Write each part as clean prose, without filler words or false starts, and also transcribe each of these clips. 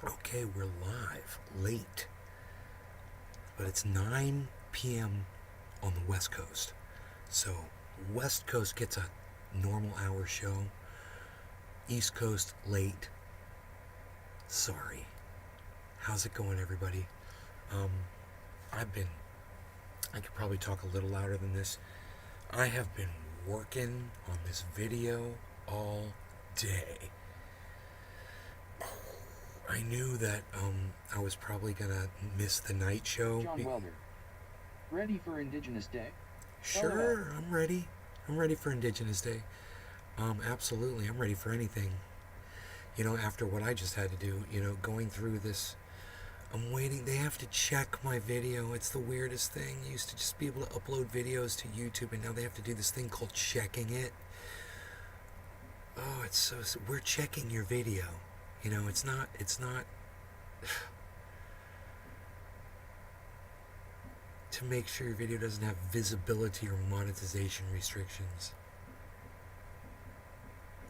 Okay, we're live, late, but it's 9 p.m. on the West Coast. So, West Coast gets a normal hour show, East Coast late. Sorry. How's it going, everybody? Um, I've been, I could probably talk a little louder than this. I have been working on this video all day. I knew that I was probably gonna miss the night show. John Welder. Ready for Indigenous Day? Sure, I'm ready. I'm ready for Indigenous Day. Absolutely, I'm ready for anything. You know, after what I just had to do, going through this, I'm waiting. They have to check my video. It's the weirdest thing. You used to just be able to upload videos to YouTube, and now they have to do this thing called checking it. Oh, it's so. We're checking your video. It's not. To make sure your video doesn't have visibility or monetization restrictions.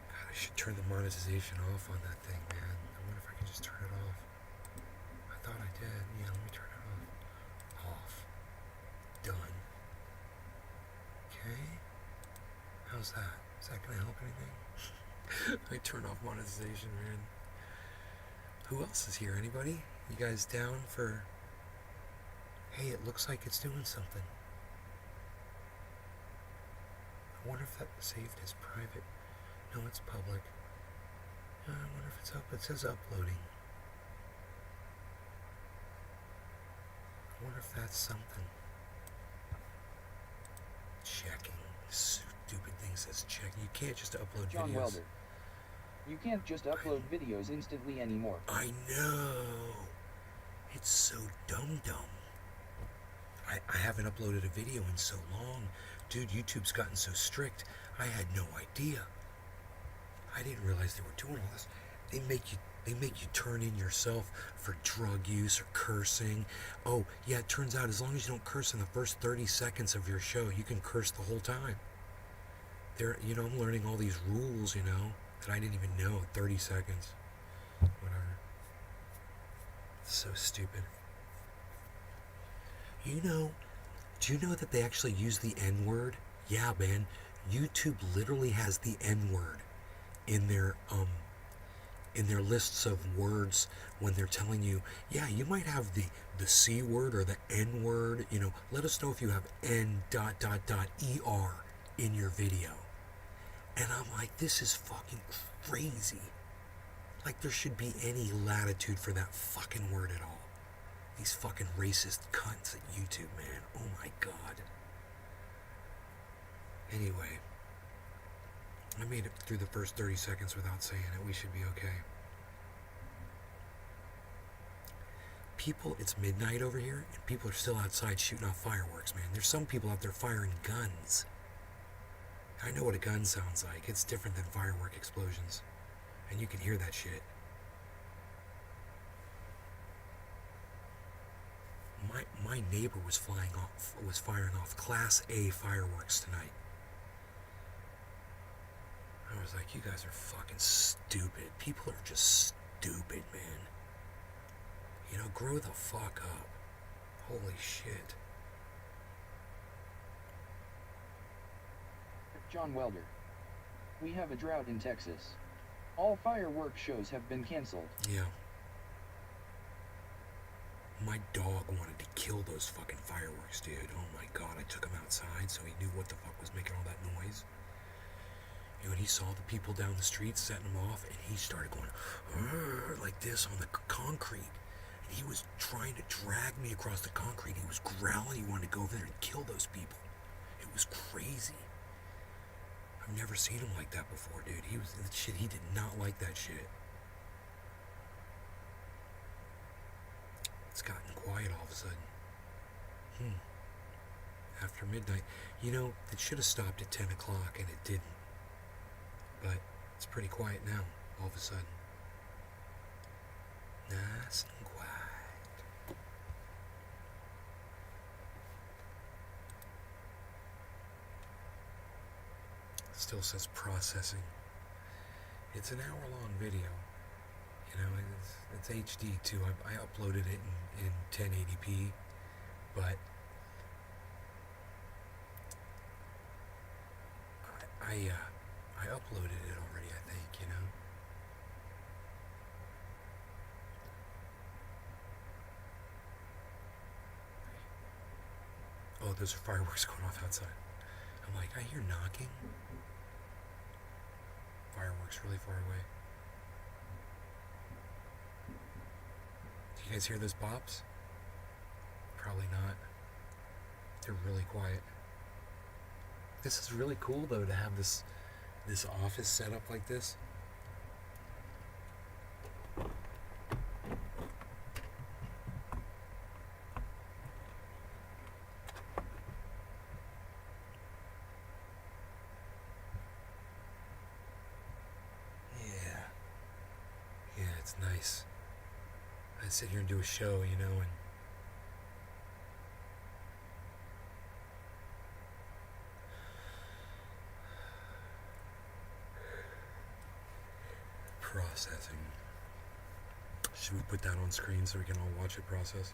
God, I should turn the monetization off on that thing, man. I wonder if I can just turn it off. I thought I did. Yeah, let me turn it off. Off. Done. Okay. How's that? Is that going to help anything? I turn off monetization, man. Who else is here? Anybody? You guys down for... Hey, it looks like it's doing something. I wonder if that was saved as private. No, it's public. I wonder if it's up. It says uploading. I wonder if that's something. Checking. Stupid thing says check. You can't just upload John videos. Welder. You can't just upload videos instantly anymore. I know. It's so dumb. I haven't uploaded a video in so long. Dude, YouTube's gotten so strict. I had no idea. I didn't realize they were doing all this. They make you turn in yourself for drug use or cursing. Oh, yeah, it turns out as long as you don't curse in the first 30 seconds of your show, you can curse the whole time. I'm learning all these rules, that I didn't even know. 30 seconds. Whatever. It's so stupid. Do you know that they actually use the N-word? Yeah, man. YouTube literally has the N-word in their lists of words when they're telling you, yeah, you might have the C word or the N word, let us know if you have N.ER in your video. And I'm like, this is fucking crazy. Like there should be any latitude for that fucking word at all. These fucking racist cunts at YouTube, man. Oh my god. Anyway, I made it through the first 30 seconds without saying it. We should be okay. It's midnight over here, and people are still outside shooting off fireworks, man. There's some people out there firing guns. I know what a gun sounds like. It's different than firework explosions. And you can hear that shit. My neighbor was firing off Class A fireworks tonight. I was like, you guys are fucking stupid. People are just stupid, man. Grow the fuck up. Holy shit. John Welder. We have a drought in Texas. All firework shows have been canceled. Yeah. My dog wanted to kill those fucking fireworks, dude. Oh my god, I took him outside so he knew what the fuck was making all that noise. And he saw the people down the street setting them off, and he started going like this on the concrete. And he was trying to drag me across the concrete. He was growling. He wanted to go over there and kill those people. It was crazy. I've never seen him like that before, dude. He did not like that shit. It's gotten quiet all of a sudden. After midnight. It should have stopped at 10 o'clock, and it didn't. But it's pretty quiet now, all of a sudden. Nice and quiet. Still says processing. It's an hour-long video. You know, it's HD too. I uploaded it in 1080p, but I uploaded it already, I think, you know. Oh, those are fireworks going off outside. I'm like, I hear knocking. Fireworks really far away. Do you guys hear those pops? Probably not. They're really quiet. This is really cool though to have this office set up like this. Yeah. Yeah, it's nice. I sit here and do a show, you know, and processing. Should we put that on screen so we can all watch it process?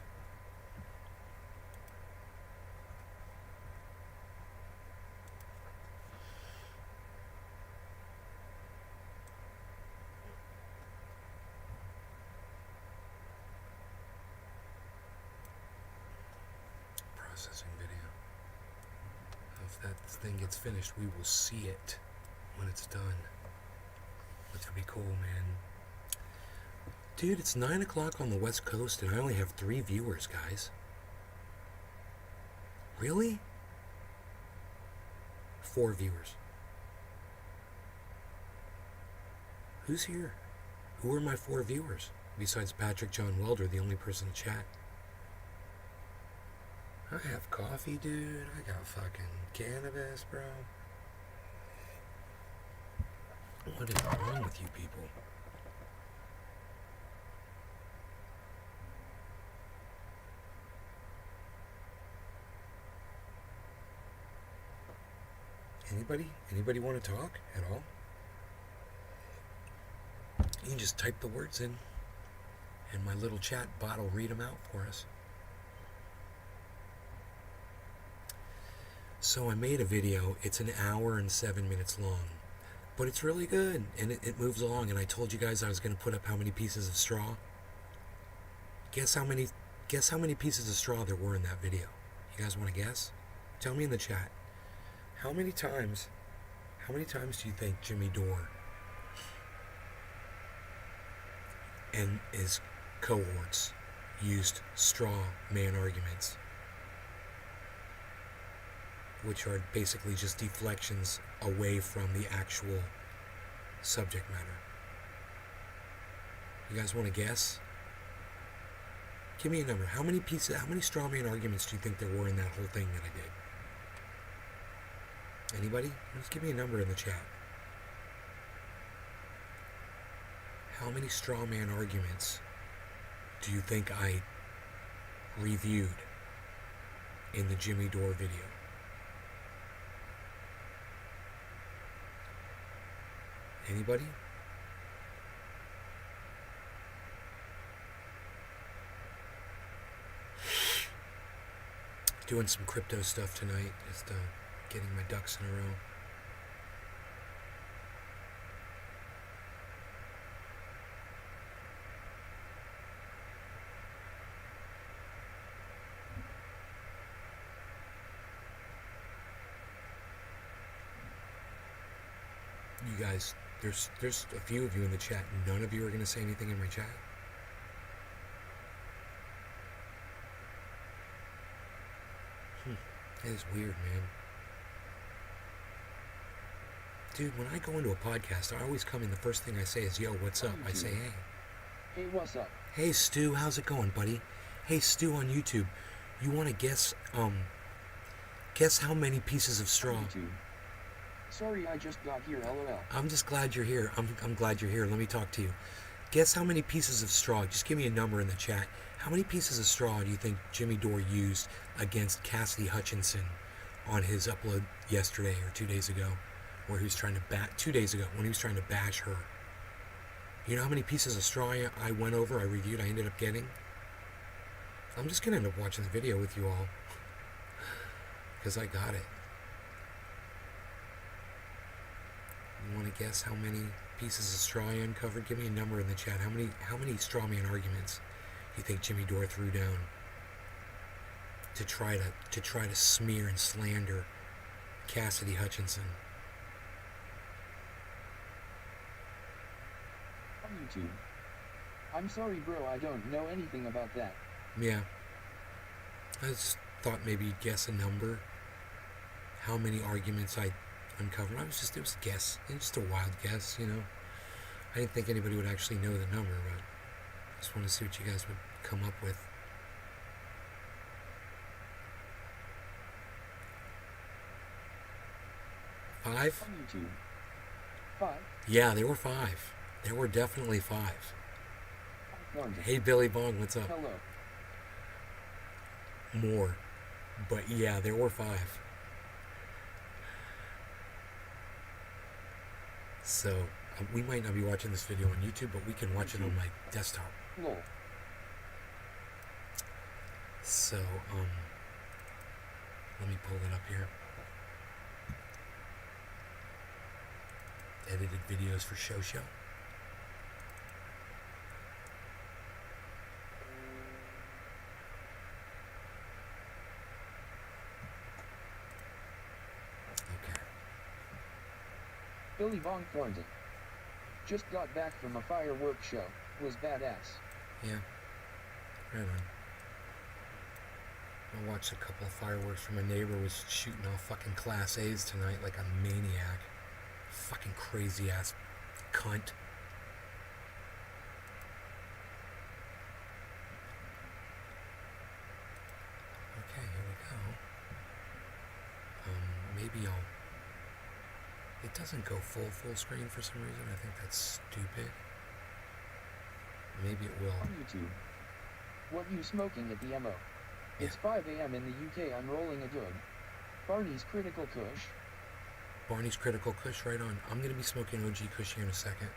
Processing video. If that thing gets finished, we will see it when it's done. Which would be cool, man. Dude, it's 9 o'clock on the West Coast and I only have 3 viewers, guys. Really? 4 viewers. Who's here? Who are my 4 viewers? Besides Patrick John Welder, the only person to chat. I have coffee, dude. I got fucking cannabis, bro. What is wrong with you people? Anybody want to talk at all? You can just type the words in and my little chat bot will read them out for us. So I made a video. It's an hour and 7 minutes long, but it's really good and it moves along. And I told you guys I was going to put up how many pieces of straw. Guess how many pieces of straw there were in that video? You guys want to guess? Tell me in the chat. How many times do you think Jimmy Dore and his cohorts used straw man arguments, which are basically just deflections away from the actual subject matter? You guys want to guess? Give me a number. How many straw man arguments do you think there were in that whole thing that I did? Anybody? Just give me a number in the chat. How many straw man arguments do you think I reviewed in the Jimmy Dore video? Anybody? Doing some crypto stuff tonight. Just getting my ducks in a row. You guys, there's a few of you in the chat. None of you are going to say anything in my chat. It is weird, man. Dude, when I go into a podcast, I always come in, the first thing I say is, yo, what's up? I say, hey. Hey, what's up? Hey, Stu, how's it going, buddy? Hey, Stu on YouTube. You want to guess how many pieces of straw? YouTube. Sorry, I just got here, LOL. I'm just glad you're here. I'm glad you're here. Let me talk to you. Guess how many pieces of straw? Just give me a number in the chat. How many pieces of straw do you think Jimmy Dore used against Cassidy Hutchinson on his upload yesterday or 2 days ago, where he was trying to 2 days ago when he was trying to bash her You know how many pieces of straw I went over, I reviewed, I ended up getting? I'm just going to end up watching the video with you all. Because I got it. You want to guess how many pieces of straw I uncovered? Give me a number in the chat. How many straw man arguments you think Jimmy Dore threw down to try to smear and slander Cassidy Hutchinson? On YouTube. I'm sorry, bro. I don't know anything about that. Yeah. I just thought maybe you'd guess a number. How many arguments I uncovered. It was a guess. It was just a wild guess, you know. I didn't think anybody would actually know the number, but I just want to see what you guys would come up with. Five? On YouTube. 5. Yeah, there were 5. There were definitely 5. London. Hey, Billy Bong, what's up? Hello. More. But yeah, there were 5. So, we might not be watching this video on YouTube, but we can watch it on my desktop. Lol. So, let me pull it up here. Edited videos for Show. Okay. Billy Bong Thornton. Just got back from a fireworks show. Was badass. Yeah. Right on. I watched a couple of fireworks from a neighbor was shooting off fucking Class A's tonight like a maniac. Fucking crazy ass cunt. Okay, here we go. Maybe I'll... It doesn't go full screen for some reason. I think that's stupid. Maybe it will. On YouTube. What you smoking at the MO? Yeah. It's 5 a.m. in the UK. I'm rolling a good. Barney's Critical Kush. Barney's Critical Kush, right on. I'm going to be smoking OG Kush here in a second.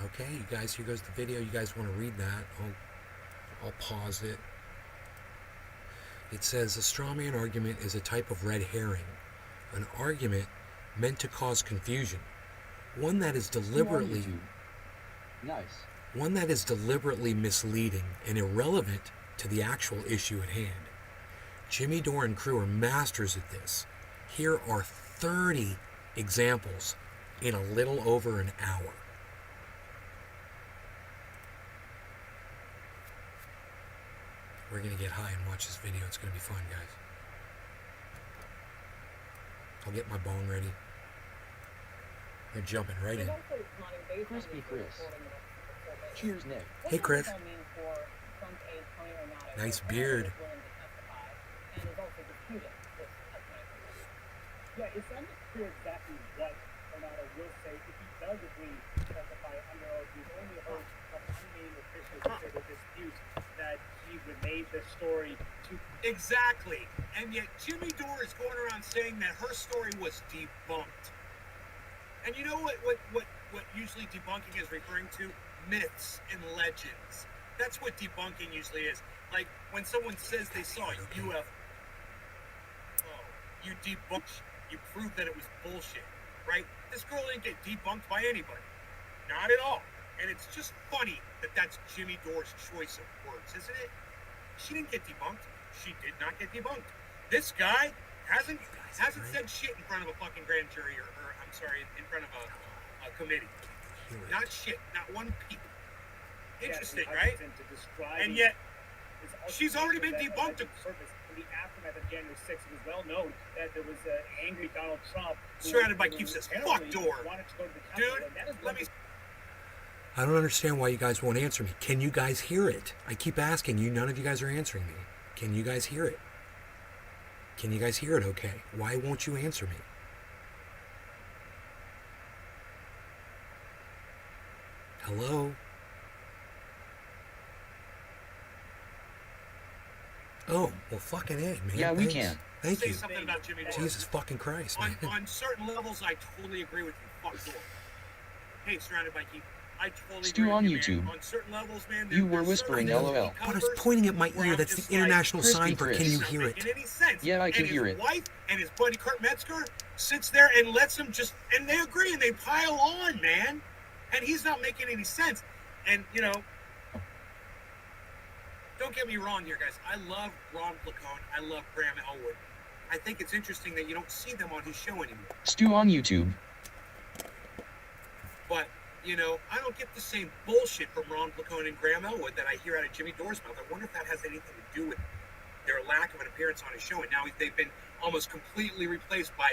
Okay, you guys, here goes the video. You guys want to read that? I'll pause it. It says, a straw man argument is a type of red herring. An argument meant to cause confusion. One that is deliberately... Nice. One that is deliberately misleading and irrelevant to the actual issue at hand. Jimmy Dore and crew are masters at this. Here are 30 examples in a little over an hour. We're going to get high and watch this video. It's going to be fun, guys. I'll get my bong ready. We're jumping right in. Crispy Chris. Cheers, Nick. Hey, Chris. Nice beard. Yeah, it's unclear exactly what Renato will say. If he does agree to testify under oath, he's only heard from unnamed officials who say the dispute that he relayed the story to. Exactly. And yet Jimmy Dore is going around saying that her story was debunked. And you know what usually debunking is referring to? Myths and legends. That's what debunking usually is. Like when someone says they saw a UFO, you debunked, you proved that it was bullshit, right? This girl didn't get debunked by anybody. Not at all. And it's just funny that that's Jimmy Dore's choice of words, isn't it? She didn't get debunked. She did not get debunked. This guy hasn't said shit in front of a fucking grand jury or I'm sorry, in front of a committee. Not shit, not one peep. Interesting, right? And yet, she's already been debunked. In the aftermath of January 6th, it was well known that there was an angry Donald Trump surrounded by keeps says, fuck Dore. Dude, let me... I don't understand why you guys won't answer me. Can you guys hear it? I keep asking you, none of you guys are answering me. Can you guys hear it? Can you guys hear it okay? Why won't you answer me? Hello? Oh, well, fucking A, man. Yeah, Thanks. we can. Thank Say you. something about Jimmy Dore. Jesus fucking Christ, man. On certain levels, I totally agree with you. fuck door. Hey, Surrounded by Geek. I totally Stu agree on with you, YouTube. man. On certain levels, man, You were there's whispering certain LOL. But I was pointing at my where ear. I'm That's just the international like, sign for Crispy can you Chris. hear not it? making any sense. Yeah, I can and hear his it. wife and his buddy Kurt Metzger sits there and lets him just, and they agree and they pile on, man. And he's not making any sense. And, you know, don't get me wrong here, guys. I love Ron Placone. I love Graham Elwood. I think it's interesting that you don't see them on his show anymore. Stu on YouTube. But, you know, I don't get the same bullshit from Ron Placone and Graham Elwood that I hear out of Jimmy Dore's mouth. I wonder if that has anything to do with their lack of an appearance on his show. And now they've been almost completely replaced by,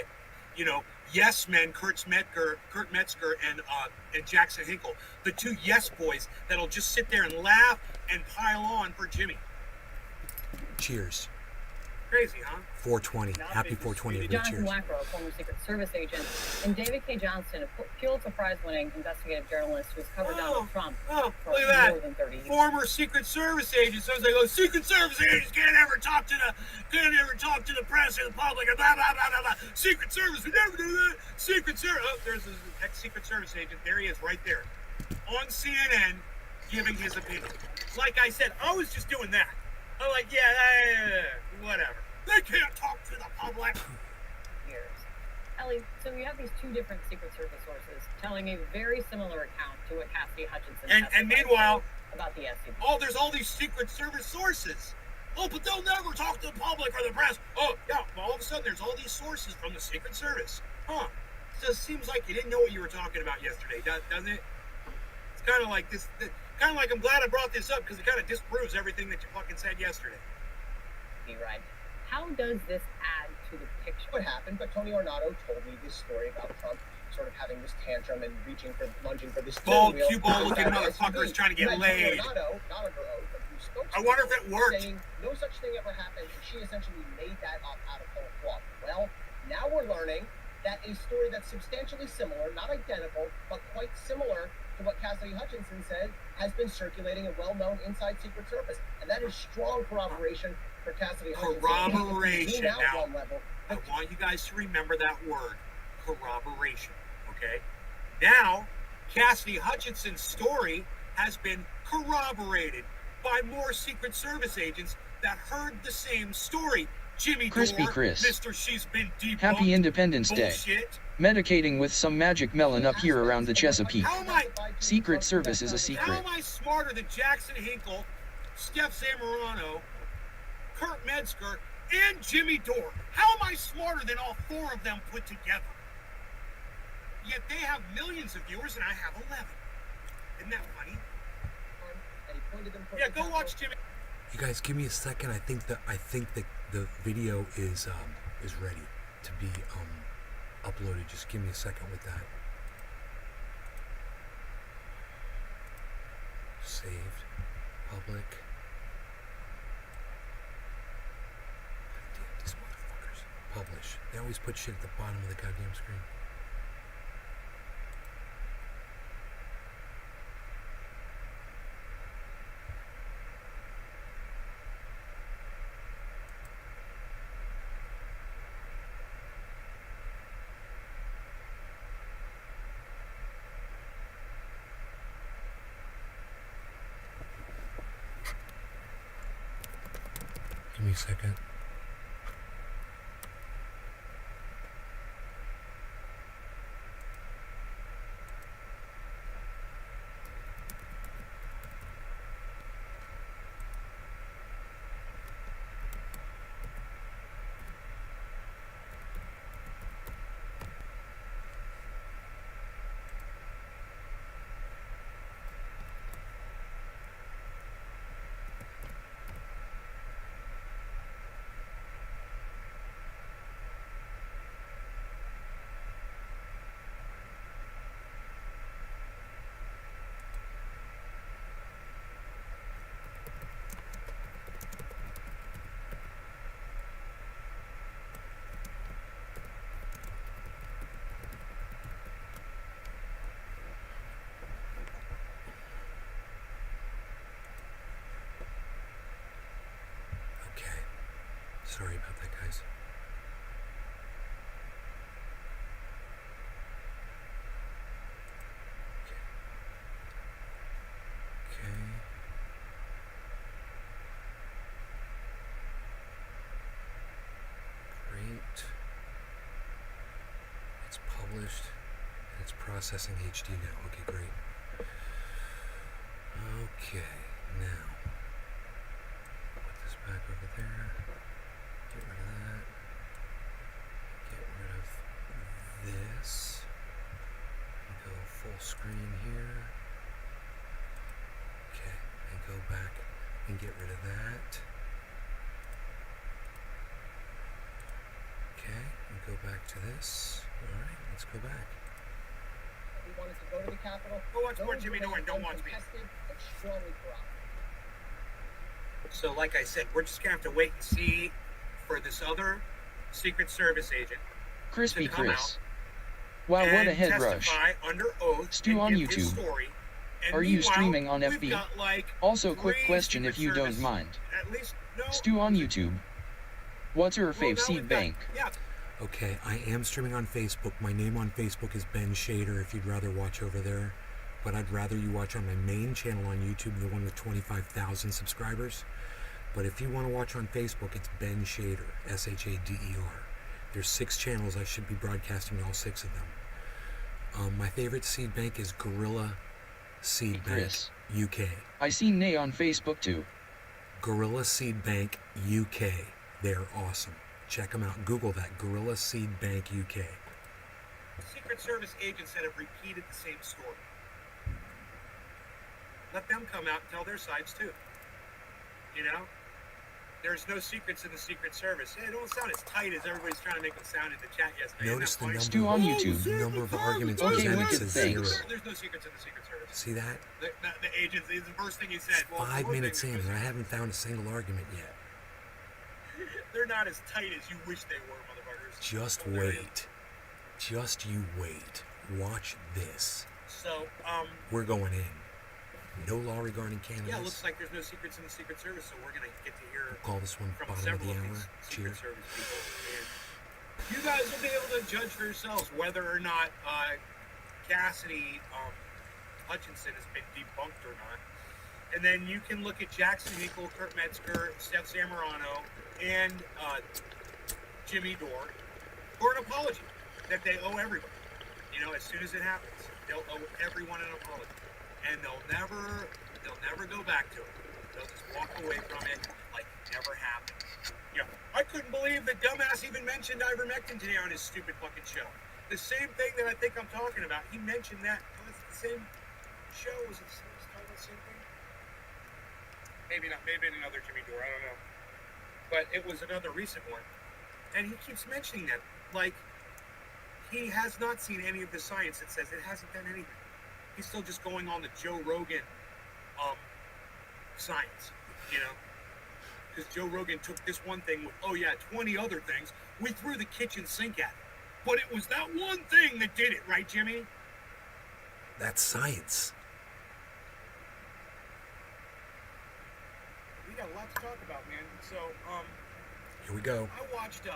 you know, yes men, Kurt Metzger and Jackson Hinkle, the two yes boys that'll just sit there and laugh and pile on for Jimmy. Cheers. Crazy, huh? 420. Happy 420. Everybody. Jonathan Cheers. Wackrow, a former Secret Service agent, and David K. Johnston, a Pulitzer Prize-winning investigative journalist who has covered Donald Trump Oh, for look at more that. than 30 years. Former Secret Service agent. So it's like, oh, Secret Service agents can't ever talk to the press or the public, and blah, blah, blah, blah, blah. Secret Service would never do that. Secret Service. Oh, there's an ex-Secret Service agent. There he is, right there. On CNN, giving his opinion. Like I said, I was just doing that. I'm like, whatever. They can't talk to the public. Years. Ellie, so you have these two different Secret Service sources telling a very similar account to what Cassidy Hutchinson And testified meanwhile, about the SCP. oh, there's all these Secret Service sources. Oh, but they'll never talk to the public or the press. Oh, yeah, all of a sudden there's all these sources from the Secret Service. Huh. Just seems like you didn't know what you were talking about yesterday, doesn't it? It's kind of like this, kind of like I'm glad I brought this up because it kind of disproves everything that you fucking said yesterday. Be right. How does this add to the picture? What happened, but Tony Ornato told me this story about Trump sort of having this tantrum and lunging for this Bald, steering wheel. cue ball looking About motherfucker is SUV. trying to get You had laid. Tony Ornato, not under oath, but who spoke to I wonder if people, it worked. saying no such thing ever happened, and she essentially made that up out of whole cloth. Well, now we're learning that a story that's substantially similar, not identical, but quite similar to what Cassidy Hutchinson said, has been circulating and well-known inside Secret Service, and that is strong corroboration for Cassidy Hutchinson. Corroboration. Zoom out Now, one level. I want you guys to remember that word, corroboration, okay? Now, Cassidy Hutchinson's story has been corroborated by more Secret Service agents that heard the same story. Jimmy Crispy Dore, Chris. Mr. She's been debunked. Happy Independence Day. Bullshit. Medicating with some magic melon up here around the Chesapeake. How am I? Secret Service is a How secret. am I smarter than Jackson Hinkle, Steph Zamorano, Kurt Metzger, and Jimmy Dore? How am I smarter than all four of them put together? Yet they have millions of viewers and I have 11. Isn't that funny? And he pointed them towards Yeah, the go Capitol. watch Jimmy. You guys, give me a second. I think that the video is ready to be uploaded. Just give me a second with that. Saved. Public. God damn these motherfuckers. Publish. They always put shit at the bottom of the goddamn screen. Give me a second. published. It's processing HD now. Okay, great. Okay, now put this back over there. Get rid of that. Get rid of this. Go full screen here. Okay, and go back and get rid of that. Okay, and go back to this. Alright, let's go back. We wanted to go to the Capitol. Go watch more Those Jimmy remain Dore and don't watch me. uncontested and strongly corrupt. So, like I said, we're just gonna have to wait and see for this other Secret Service agent Crispy to come Chris. out Wow, what and a head rush. testify under oath Stu and on give his YouTube. story. And Are you meanwhile, streaming on we've FB? got, like, Also, quick 3 question Secret if you don't Service- mind. At least, no. Stu on YouTube. What's your Well, fave now seed we've got- bank? Yeah, Okay, I am streaming on Facebook. My name on Facebook is Ben Shader if you'd rather watch over there. But I'd rather you watch on my main channel on YouTube, the one with 25,000 subscribers. But if you want to watch on Facebook, it's Ben Shader, S-H-A-D-E-R. There's 6 channels. I should be broadcasting all 6 of them. My favorite seed bank is Gorilla Seed Bank Chris. UK. I seen Nay on Facebook too. Gorilla Seed Bank UK. They're awesome. Check them out. Google that. Gorilla Seed Bank UK. Secret Service agents that have repeated the same story. Let them come out and tell their sides too. You know? There's no secrets in the Secret Service. They don't sound as tight as everybody's trying to make them sound in the chat yesterday. Notice the number, Stu on YouTube. the number of arguments Okay, presented wicked, says thanks. 0. There's no secrets in the Secret Service. See that? The agents, is the first thing he said. Well, 5 one minutes thing in, is and I haven't found a single argument yet. they're not as tight as you wish they were, motherfuckers. Just Oh, they're- wait. Just you wait. Watch this. So, We're going in. No law regarding yeah, it looks cannabis. like there's no secrets in the Secret Service, so we're gonna get to hear We'll call this one from bottom of several the of hour. these Cheers. Secret Service people. And you guys will be able to judge for yourselves whether or not Cassidy Hutchinson has been debunked or not. And then you can look at Jackson Hinkle, Kurt Metzger, Steph Zamorano, and Jimmy Dore for an apology that they owe everybody. You know, as soon as it happens, they'll owe everyone an apology. And they'll never go back to it. They'll just walk away from it like it never happened. You know, I couldn't believe the dumbass even mentioned ivermectin today on his stupid fucking show. The same thing that I think I'm talking about. He mentioned that. Was it the same show? Was it titled the same thing? Maybe not. Maybe another Jimmy Dore. I don't know. But it was another recent one. And he keeps mentioning that. Like, he has not seen any of the science that says it hasn't done anything. He's still just going on the Joe Rogan science, you know? Because Joe Rogan took this one thing with, 20 other things. We threw the kitchen sink at it. But it was that one thing that did it, right, Jimmy? That's science. We got a lot to talk about, man. So, Here we go. I watched a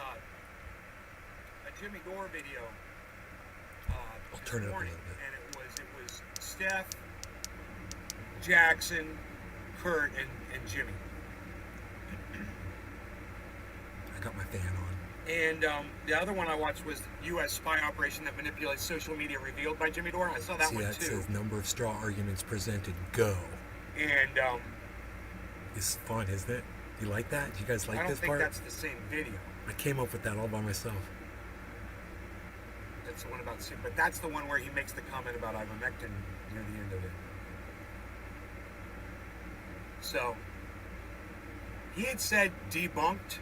Jimmy Dore video I'll this turn it up a morning, little bit. and it was Steph, Jackson, Kurt, and Jimmy. I got my fan on. And the other one I watched was the U.S. spy operation that manipulates social media revealed by Jimmy Dore. I saw that See, one that too. says number of straw arguments presented. Go. And This is fun, isn't it? You like that? You guys I like don't this think part? that's the same video. I came up with that all by myself. That's the one about soup, but that's the one where he makes the comment about ivermectin near the end of it. So he had said debunked,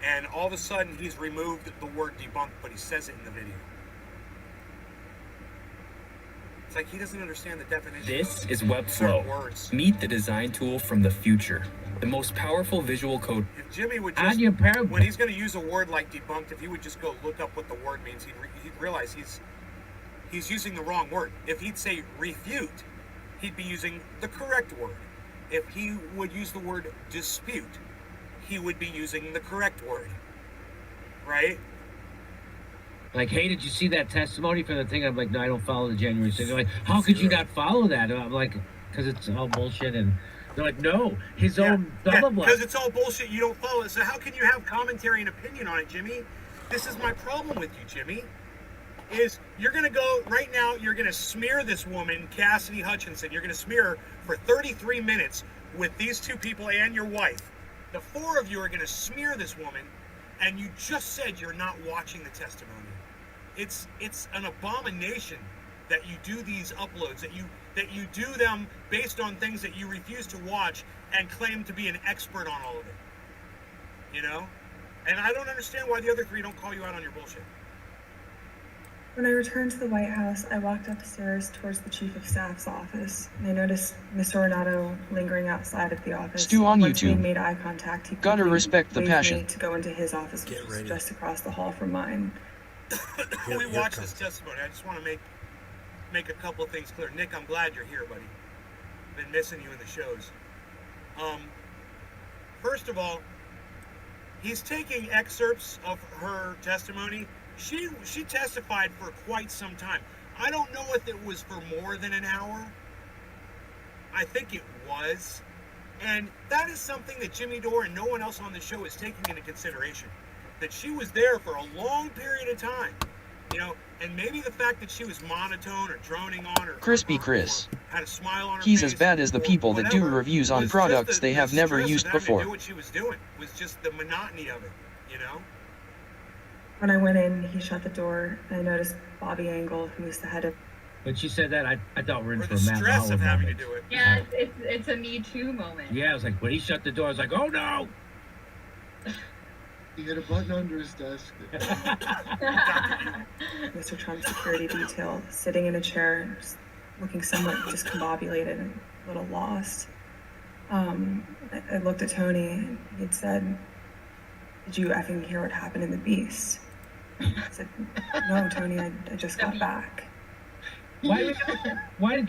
and all of a sudden he's removed the word debunked, but he says it in the video. It's like he doesn't understand the definition. This of is certain Webflow. words. Meet the design tool from the future. The most powerful visual code. If Jimmy would Add just, your parable. when he's going to use a word like debunked, if he would just go look up what the word means, he'd realize he's using the wrong word. If he'd say refute, he'd be using the correct word. If he would use the word dispute, he would be using the correct word. Right? Like, hey, did you see that testimony for the thing? I'm like, no, I don't follow the January 6th. They're like, how could you not follow that? I'm like, because it's all bullshit. And they're like, no, his own blah, blah, blah. Because it's all bullshit, you don't follow it. So how can you have commentary and opinion on it, Jimmy? This is my problem with you, Jimmy. is you're going to go right now, you're going to smear this woman, Cassidy Hutchinson. You're going to smear her for 33 minutes with these two people and your wife. The four of you are going to smear this woman, and you just said you're not watching the testimony. It's an abomination that you do these uploads, that you do them based on things that you refuse to watch and claim to be an expert on all of it. You know? And I don't understand why the other three don't call you out on your bullshit. When I returned to the White House, I walked upstairs towards the Chief of Staff's office, and I noticed Mr. Renato lingering outside of the office. Stu on Once we YouTube. made eye contact, he Gotta quickly respect the waved me passion. to go into his office, which Get was ready. just across the hall from mine. We Here watched comes this testimony. I just want to make a couple of things clear. Nick, I'm glad you're here, buddy. Been missing you in the shows. First of all, he's taking excerpts of her testimony. She testified for quite some time. I don't know if it was for more than an hour. I think it was. And that is something that Jimmy Dore and no one else on the show is taking into consideration. That she was there for a long period of time. You know, and maybe the fact that she was monotone or droning on or Crispy Chris. or had a smile on her He's face as bad as the or people that do whatever, reviews on was just products they have never stress of used having to before. do what she was doing was just the monotony of it, you know? When I went in, he shut the door, and I noticed Bobby Angle, who was the head of When she said that, I thought we were in Or for the a Matt stress Lauer of having to moment. do it. Yeah, it's a Me Too moment. Yeah, I was like, when he shut the door, I was like, oh no! He had a button under his desk. Mr. Trump's security detail, sitting in a chair, just looking somewhat discombobulated and a little lost. I looked at Tony, and he'd said, "Did you effing hear what happened in the Beast?" I said, "No, Tony, I just got back." Why did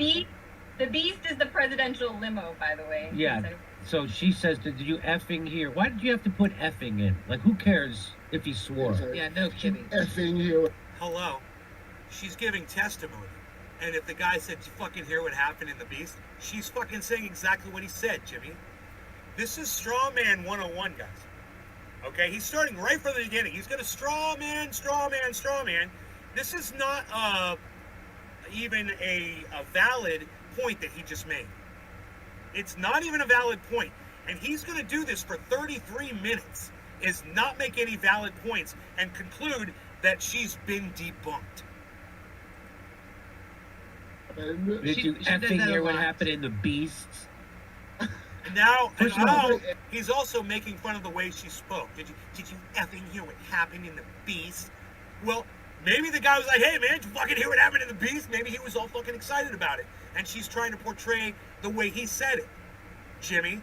The Beast is the presidential limo, by the way. Yeah. So she says, did you effing hear? Why did you have to put effing in? Like, who cares if he swore? Yeah, no kidding. Effing you. Hello? She's giving testimony. And if the guy said, "Did you fucking hear what happened in the Beast?" She's fucking saying exactly what he said, Jimmy. This is straw man 101, guys. Okay? He's starting right from the beginning. He's going to straw man. This is not even a valid point that he just made. It's not even a valid point. And he's going to do this for 33 minutes, is not make any valid points and conclude that she's been debunked. Did you effing hear what happened in the Beasts? Now, and First of all- now he's also making fun of the way she spoke. Did you effing hear what happened in the Beast? Well, maybe the guy was like, "Hey man, did you fucking hear what happened in the Beast?" Maybe he was all fucking excited about it. And she's trying to portray the way he said it. Jimmy,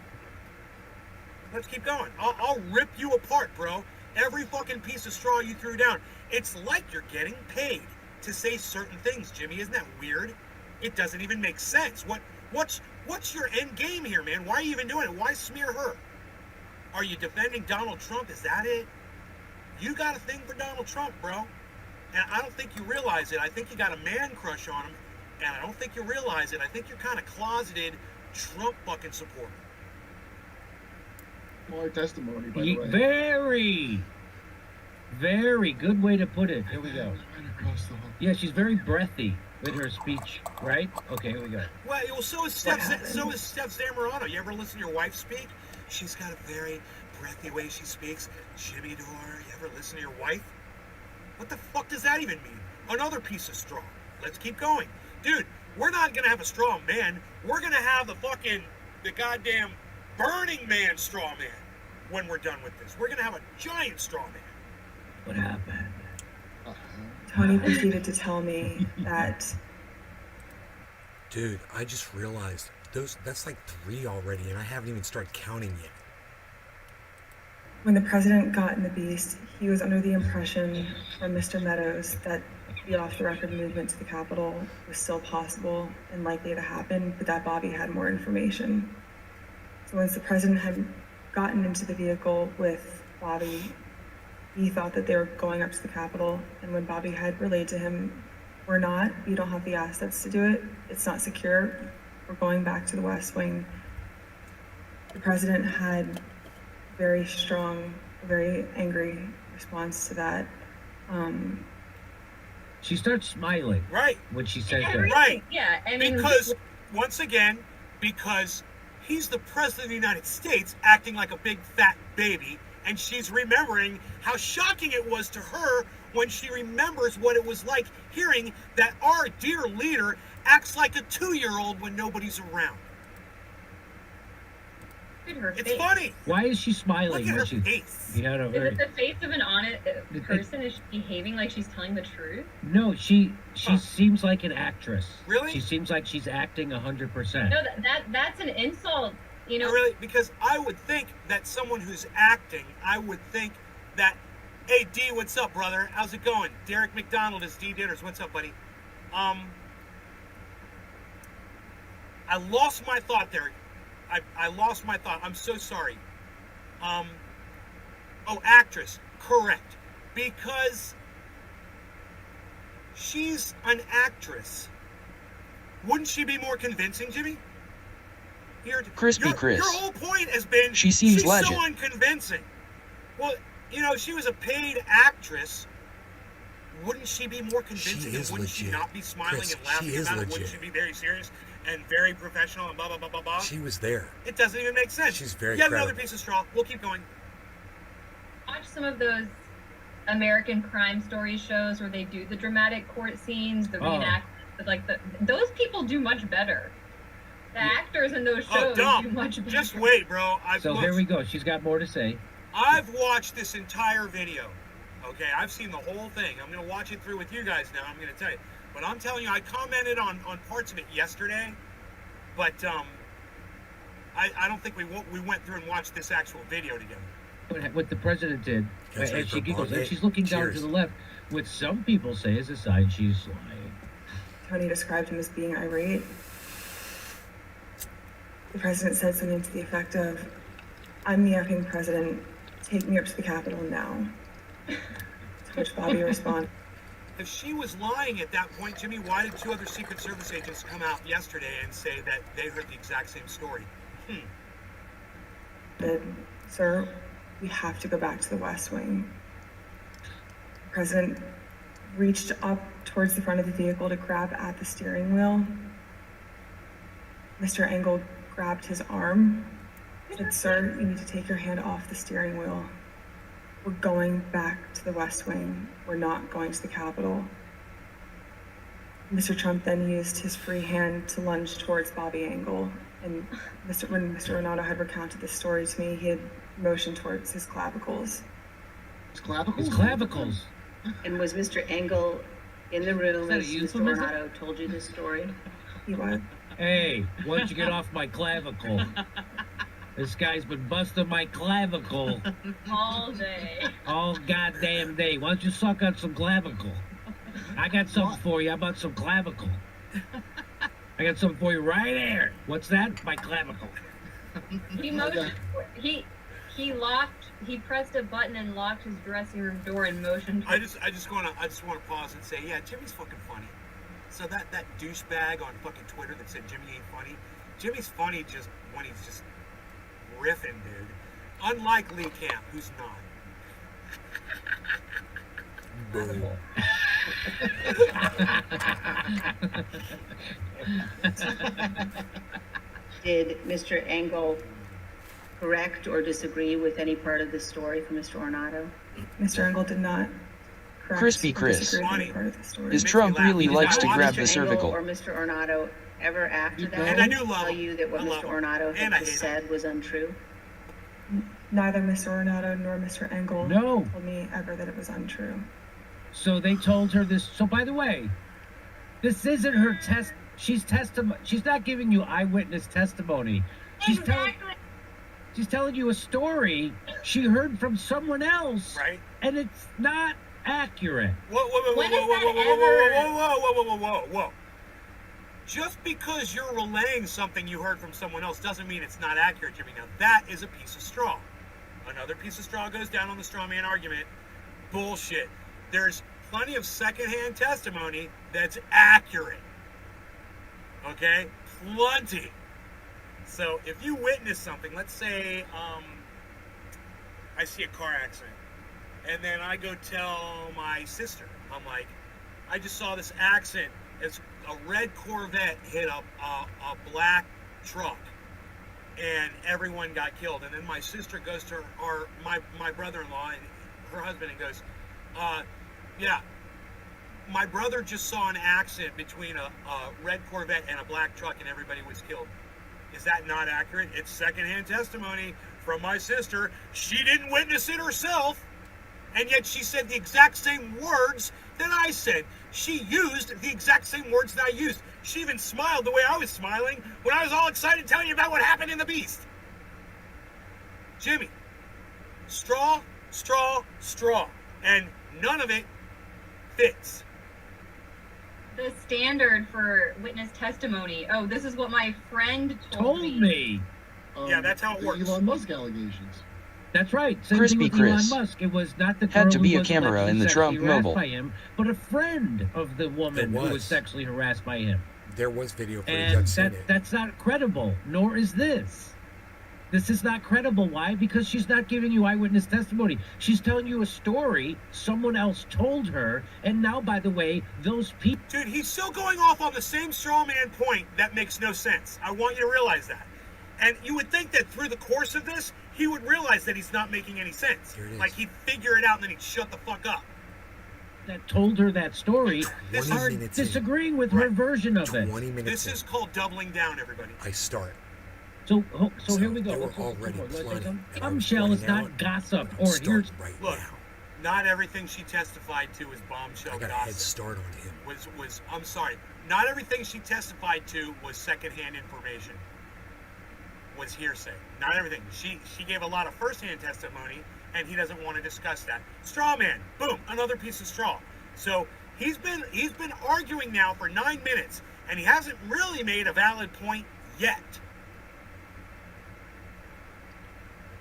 let's keep going. I'll rip you apart, bro. Every fucking piece of straw you threw down. It's like you're getting paid to say certain things, Jimmy. Isn't that weird? It doesn't even make sense. What's your end game here, man? Why are you even doing it? Why smear her? Are you defending Donald Trump? Is that it? You got a thing for Donald Trump, bro. And I don't think you realize it. I think you got a man crush on him. And I don't think you realize it. I think you're kind of closeted Trump fucking supporter. More testimony, by the way. Very good way to put it. Here we go. Right across the hall. Yeah, she's very breathy in her speech, right? Okay, here we go. Well, so is Steph Zamorano. You ever listen to your wife speak? She's got a very breathy way she speaks. Jimmy Dore, you ever listen to your wife? What the fuck does that even mean? Another piece of straw. Let's keep going. Dude, we're not going to have a straw man. We're going to have the goddamn Burning Man straw man when we're done with this. We're going to have a giant straw man. What happened? Tony proceeded to tell me that Dude, I just realized that's like 3 already, and I haven't even started counting yet. when the president got in the Beast, he was under the impression from Mr. Meadows that the off-the-record movement to the Capitol was still possible and likely to happen, but that Bobby had more information. So once the president had gotten into the vehicle with Bobby, he thought that they were going up to the Capitol, and when Bobby had relayed to him, "We're not, you don't have the assets to do it, it's not secure, we're going back to the West Wing," the president had very strong, very angry response to that. She starts smiling Right. when she says that. Right. Yeah, I mean, Because, once again, because he's the president of the United States acting like a big fat baby, and she's remembering how shocking it was to her when she remembers what it was like hearing that our dear leader acts like a 2-year-old when nobody's around. look at her It's face. funny. Why is she smiling Look at when her she? face. Yeah, no, Is very. it the face of an honest person? Is she behaving like she's telling the truth? No, she Huh. seems like an actress. Really? She seems like she's acting 100%. No, that's an insult. You know, Really? Because I would think that someone who's acting, I would think that, hey, D, what's up, brother? How's it going? Derek McDonald is D Dinners. What's up, buddy? I lost my thought there. I lost my thought. I'm so sorry. Oh, actress. Correct. Because she's an actress. Wouldn't she be more convincing, Jimmy? Crispy your, Chris. Your whole point has been She seems she's legit. so unconvincing. Well, you know, she was a paid actress. Wouldn't she be more convincing? She And is wouldn't she legit. not be smiling Chris, and laughing she is about it? legit. Wouldn't she be very serious and very professional and blah, blah, blah, blah, blah? She was there. It doesn't even make sense. She's very Yet another credible. piece of straw. We'll keep going. watch some of those American crime story shows where they do the dramatic court scenes, the reenactments. Those people do much better. The actors in those shows do dumb. much better. Just wait, bro. So here we go. She's got more to say. I've watched this entire video. Okay, I've seen the whole thing. I'm going to watch it through with you guys now. I'm going to tell you. But I'm telling you, I commented on parts of it yesterday. But I don't think we went through and watched this actual video together. What the president did, That's right, and she for giggles, and Ball she's looking down Cheers. to the left, which some people say is a sign she's lying. Tony described him as being irate. The president said something to the effect of, "I'm the effing president. Take me up to the Capitol now." To which Bobby responded, If she was lying at that point, Jimmy, why did 2 other Secret Service agents come out yesterday and say that they heard the exact same story? "Sir, we have to go back to the West Wing." The president reached up towards the front of the vehicle to grab at the steering wheel. Mr. Engel grabbed his arm, said, "Sir, you need to take your hand off the steering wheel. We're going back to the West Wing. We're not going to the Capitol." Mr. Trump then used his free hand to lunge towards Bobby Engel. And when Mr. Renato had recounted this story to me, he had motioned towards his clavicles. It's clavicles? It's clavicles. And was Mr. Engel in the room Is that a as Mr. euphemism? Renato told you this story? He was. Hey, why don't you get off my clavicle? This guy's been busting my clavicle all day. all goddamn day. Why don't you suck on some clavicle? I got something for you. How about some clavicle? I got something for you right there. What's that? My clavicle. He motioned. He pressed a button and locked his dressing room door and motioned. I just want to pause and say, yeah, Jimmy's fucking funny. So that douchebag on fucking Twitter that said Jimmy ain't funny, Jimmy's funny just when he's just riffing, dude. Unlike Lee Camp, who's not. Boom. Did Mr. Engel correct or disagree with any part of the story from Mr. Ornato? Mr. Engel did not correct Crispy or Chris. disagree with any part of the story. Is Trump really Did likes to not grab Mr. the Engel cervical. or Mr. Ornato ever after that And I do love tell him. you that what I love Mr. him. Ornato And I had hate said was untrue? Neither Mr. Ornato nor Mr. Engel No. told me ever that it was untrue. So they told her this. So by the way, this isn't her test. She's not giving you eyewitness testimony. She's telling you a story she heard from someone else, Right? and it's not accurate. Whoa. Just because you're relaying something you heard from someone else doesn't mean it's not accurate, Jimmy. Now, that is a piece of straw. Another piece of straw goes down on the straw man argument. Bullshit. There's plenty of secondhand testimony that's accurate. Okay? Plenty. So, if you witness something, let's say I see a car accident, and then I go tell my sister, I'm like, I just saw this accident. It's a red Corvette hit a black truck, and everyone got killed. And then my sister goes to my brother-in-law and her husband and goes, yeah, my brother just saw an accident between a red Corvette and a black truck, and everybody was killed. Is that not accurate? It's secondhand testimony from my sister. She didn't witness it herself, and yet she said the exact same words that I said. She used the exact same words that I used. She even smiled the way I was smiling when I was all excited telling you about what happened in the Beast. Jimmy, straw, straw, straw, and none of it fits. The standard for witness testimony. Oh, this is what my friend told me. Yeah, that's how it the works. Elon Musk allegations. That's right. Same Crispy thing with Chris. Elon Musk. It was not the Had girl to who be a was camera allegedly in the sexually Trump harassed mobile. by him, but a friend of the woman who was sexually harassed by him. There was video footage. And I've seen it. that's not credible, nor is this. This is not credible. Why? Because she's not giving you eyewitness testimony. She's telling you a story someone else told her, and now, by the way, those people... Dude, he's still going off on the same straw man point that makes no sense. I want you to realize that. And you would think that through the course of this, he would realize that he's not making any sense. Here it is. Like, he'd figure it out and then he'd shut the fuck up. that told her that story 20 are minutes in. disagreeing with her version of it. 20 minutes This is called doubling down, everybody. I start. So here we go. They were Let's- already let's- let's- plotting, and I was Bombshell is pointing not out, gossip I'm or starting here's right Look, now. not everything she testified to was bombshell I got a head gossip. start on him. Was I'm sorry, not everything she testified to was secondhand information. Was hearsay. Not everything. She gave a lot of firsthand testimony, and he doesn't want to discuss that. Straw man, boom, another piece of straw. So he's been arguing now for 9 minutes, and he hasn't really made a valid point yet.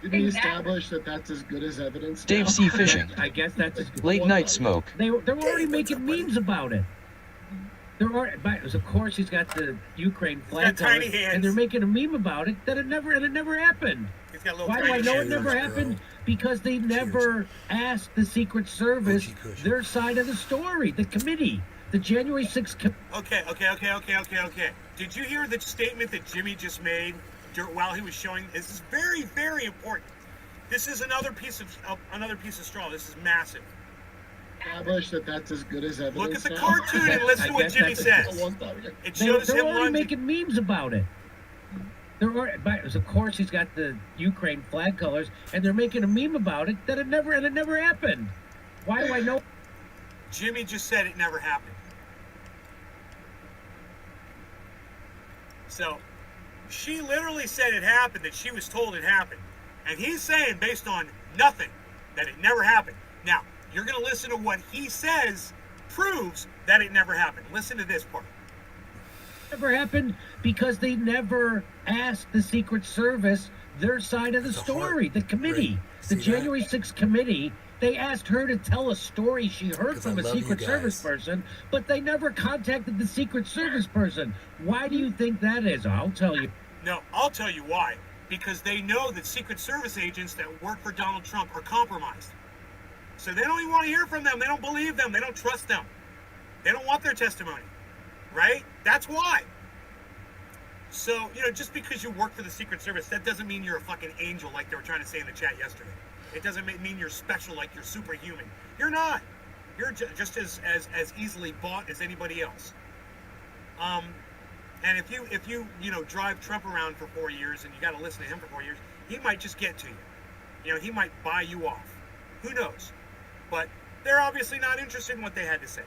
Did we establish that that's as good as evidence? Dave now? C. Fishing. I guess that's as good. Late night smoke. They're already making memes about it. Of course, he's got the Ukraine flag, got tiny on it, hands. and they're making a meme about it that it never happened. He's got little Why do I tiny know it hands. never Cheers, happened? bro. Because they never asked the Secret Service Coochie cushion. their side of the story. The committee, the January 6th committee. Okay. Did you hear the statement that Jimmy just made while he was showing? This is very, very important. This is another piece of straw. This is massive. Establish that that's as good as evidence. Look at the now? cartoon and listen to what Jimmy says. It shows They're him already lunging. making memes about it. Of course, he's got the Ukraine flag colors, and they're making a meme about it that it never happened. Why do I know? Jimmy just said it never happened. So, she literally said it happened, that she was told it happened. And he's saying, based on nothing, that it never happened. Now, you're going to listen to what he says proves that it never happened. Listen to this part. Never happened because they never asked the Secret Service their side of the story. The committee, the January 6th committee, they asked her to tell a story she heard 'Cause from I a love you Secret Service guys. person, but they never contacted the Secret Service person. Why do you think that is? I'll tell you. No, I'll tell you why. Because they know that Secret Service agents that work for Donald Trump are compromised. So they don't even want to hear from them. They don't believe them. They don't trust them. They don't want their testimony. Right? That's why. So, just because you work for the Secret Service, that doesn't mean you're a fucking angel like they were trying to say in the chat yesterday. It doesn't mean you're special like you're superhuman. You're not. You're just as easily bought as anybody else. And if you drive Trump around for 4 years and you got to listen to him for 4 years, he might just get to you. He might buy you off. Who knows? But they're obviously not interested in what they had to say.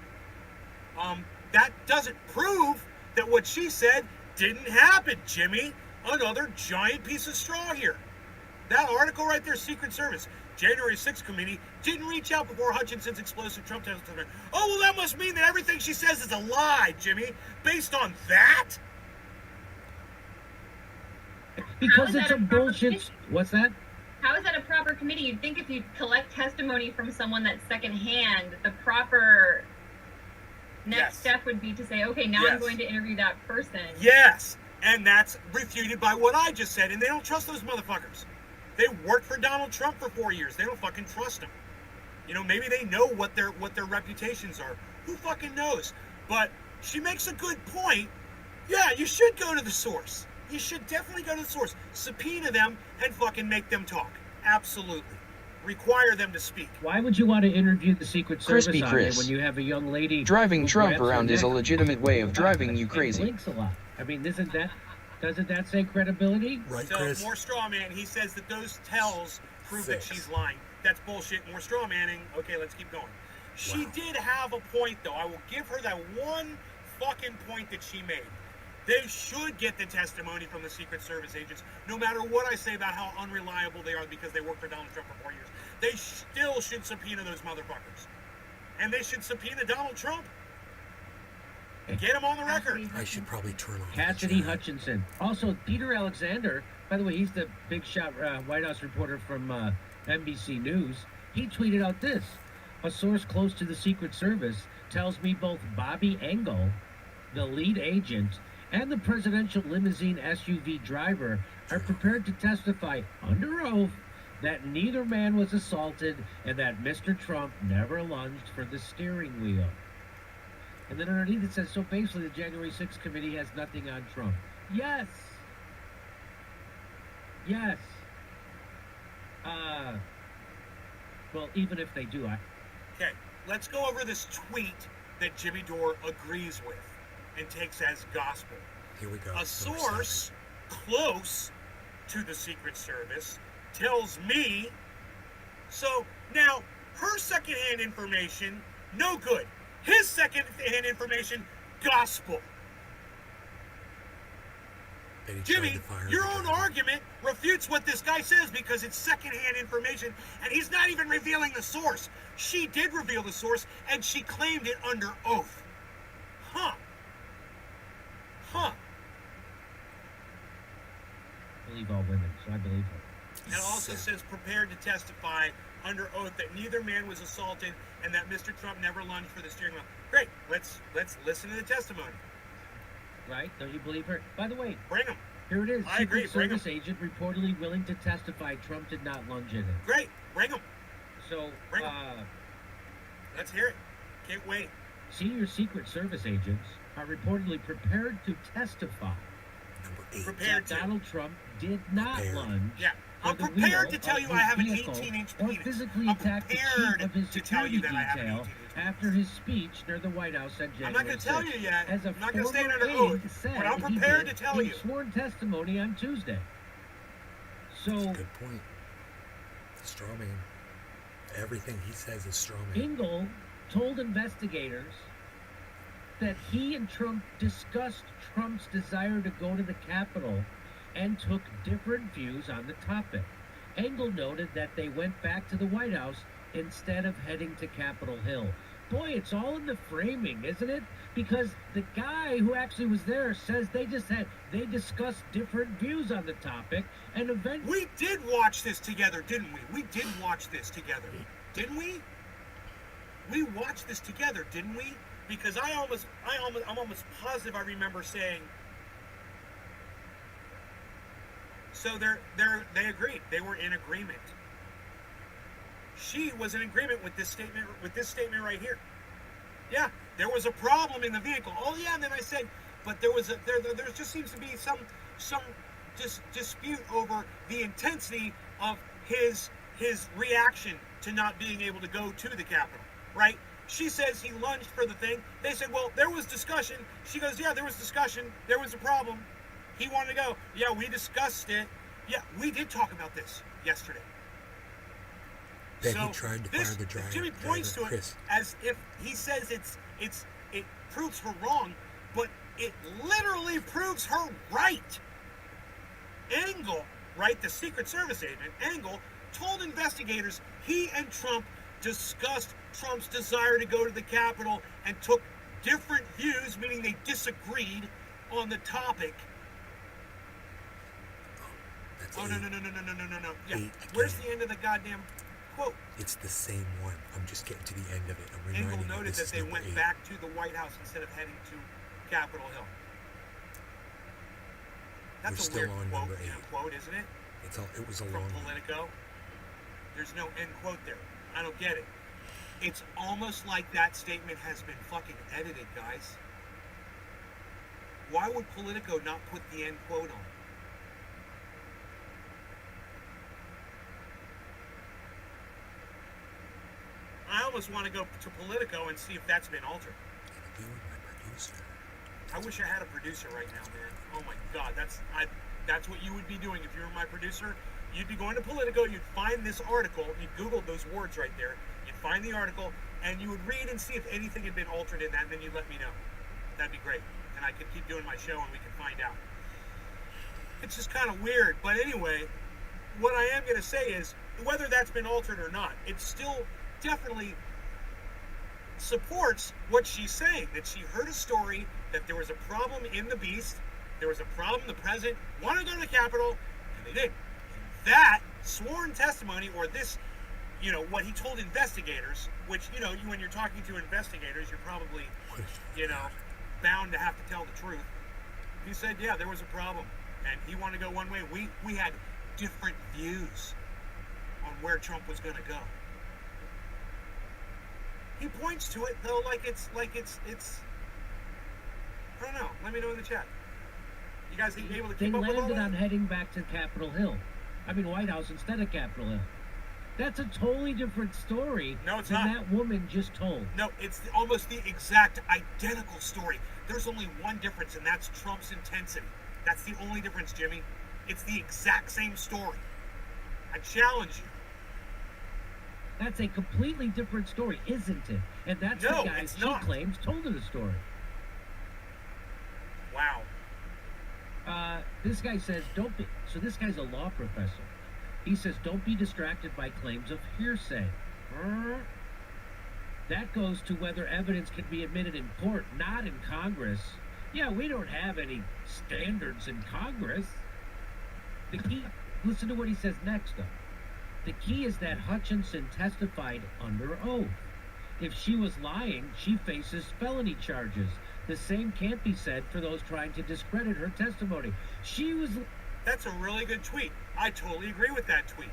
That doesn't prove that what she said didn't happen, Jimmy. Another giant piece of straw here. That article right there, Secret Service, January 6th committee, didn't reach out before Hutchinson's explosive Trump testimony. Oh, well, that must mean that everything she says is a lie, Jimmy. Based on that? Because How is it's that a a proper bullshit. committee? What's that? How is that a proper committee? You'd think if you collect testimony from someone that's secondhand, the proper next Yes. step would be to say, okay, now Yes. I'm going to interview that person. Yes. And that's refuted by what I just said, and they don't trust those motherfuckers. They worked for Donald Trump for 4 years. They don't fucking trust him. Maybe they know what their reputations are, Who fucking knows? But she makes a good point. Yeah, you should go to the source. You should definitely go to the source. Subpoena them and fucking make them talk. Absolutely. Require them to speak. Why would you want to interview the Secret Service Crispy on Chris. it when you have a young lady Driving who Trump grabs her around is a neck? legitimate way of driving you And crazy. blinks a lot. I mean, doesn't that say credibility? Right, So, Chris? more straw man. He says that those tells prove that she's lying. That's bullshit. More straw manning. Okay, let's keep going. She did have a point, though. I will give her that one fucking point that she made. They should get the testimony from the Secret Service agents, no matter what I say about how unreliable they are because they worked for Donald Trump for 4 years. They still should subpoena those motherfuckers. And they should subpoena Donald Trump. Get him on the record. I should probably turn off. Cassidy Hutchinson. Also, Peter Alexander, by the way, he's the big shot White House reporter from NBC News. He tweeted out this. A source close to the Secret Service tells me both Bobby Engel, the lead agent, and the presidential limousine SUV driver are prepared to testify under oath that neither man was assaulted and that Mr. Trump never lunged for the steering wheel. And then underneath it says, so basically the January 6th committee has nothing on Trump. Yes. Yes. Well, even if they do, Okay, let's go over this tweet that Jimmy Dore agrees with and takes as gospel. Here we go. A source close to the Secret Service tells me. So now her secondhand information, no good. His secondhand information, gospel. Jimmy, your own argument refutes what this guy says because it's secondhand information and he's not even revealing the source. She did reveal the source and she claimed it under oath. Huh. I believe all women, so I believe her. And also says prepared to testify under oath that neither man was assaulted and that Mr. Trump never lunged for the steering wheel. Great. Let's listen to the testimony. Right? Don't you believe her? By the way, bring him. Here it is. I agree. Secret Service agent reportedly willing to testify Trump did not lunge in it. Great. Bring him. So, bring him. Let's hear it. Can't wait. Senior Secret Service agents are reportedly prepared to testify Prepared that Donald Trump did not lunge. Yeah. I'm prepared to tell you I have an 18-inch penis. Or physically attack the chief of his security detail after his speech near the White House on January 6th. I'm not going to tell you yet. As a I'm not going to stand under former oath, aide said but I'm he prepared to did tell in you. sworn testimony on Tuesday. So, good point. Straw man. Everything he says is straw man. Engel told investigators that he and Trump discussed Trump's desire to go to the Capitol and took different views on the topic. Engel noted that they went back to the White House instead of heading to Capitol Hill. Boy, it's all in the framing, isn't it? Because the guy who actually was there says they discussed different views on the topic, and eventually we did watch this together, didn't we? We did watch this together, didn't we? We watched this together, didn't we? Because I'm almost positive I remember saying. So they agreed. They were in agreement. She was in agreement with this statement right here. Yeah, there was a problem in the vehicle. Oh yeah, and then I said, but there just seems to be some dispute over the intensity of his reaction to not being able to go to the Capitol, right? She says he lunged for the thing. They said, well, there was discussion. She goes, yeah, there was discussion. There was a problem. He wanted to go. Yeah, we discussed it. Yeah, we did talk about this yesterday. Then he tried to fire the driver. Jimmy points to it as if he says it proves her wrong, but it literally proves her right. Engel, right, the Secret Service agent, Engel, told investigators he and Trump discussed Trump's desire to go to the Capitol and took different views, meaning they disagreed on the topic. Oh, no. Yeah. Where's the end of the goddamn quote? It's the same one. I'm just getting to the end of it. I'm reminding Engel you noted this that is they went 8. back to the White House instead of heading to Capitol Hill. That's We're a still weird on quote, number 8. quote, isn't it? It was a From long one. Politico. There's no end quote there. I don't get it. It's almost like that statement has been fucking edited, guys. Why would Politico not put the end quote on? I almost want to go to Politico and see if that's been altered. I wish I had a producer right now, man. Oh my God, that's what you would be doing if you were my producer. You'd be going to Politico, you'd find this article, you'd Google those words right there, you'd find the article, and you would read and see if anything had been altered in that, and then you'd let me know. That'd be great. And I could keep doing my show and we could find out. It's just kind of weird, but anyway, what I am going to say is, whether that's been altered or not, it still definitely supports what she's saying, that she heard a story that there was a problem in the Beast, there was a problem, the president wanted to go to the Capitol, and they did. And that sworn testimony, or this, you know, what he told investigators, which, you know, when you're talking to investigators, you're probably, you know, bound to have to tell the truth. He said, yeah, there was a problem, and he wanted to go one way. We had different views on where Trump was going to go. He points to it though, like it's. I don't know. Let me know in the chat. You guys able to keep up with all They landed that? on heading back to Capitol Hill. I mean, White House instead of Capitol Hill. That's a totally different story No, it's than not. that woman just told. No, it's almost the exact identical story. There's only one difference, and that's Trump's intensity. That's the only difference, Jimmy. It's the exact same story. I challenge you. That's a completely different story, isn't it? And that's No, the guy it's she not. claims told her the story. Wow. This guy says, don't be. So this guy's a law professor. He says, don't be distracted by claims of hearsay. That goes to whether evidence can be admitted in court, not in Congress. Yeah, we don't have any standards in Congress. The key, listen to what he says next, though. The key is that Hutchinson testified under oath. If she was lying, she faces felony charges. The same can't be said for those trying to discredit her testimony. She was... That's a really good tweet. I totally agree with that tweet.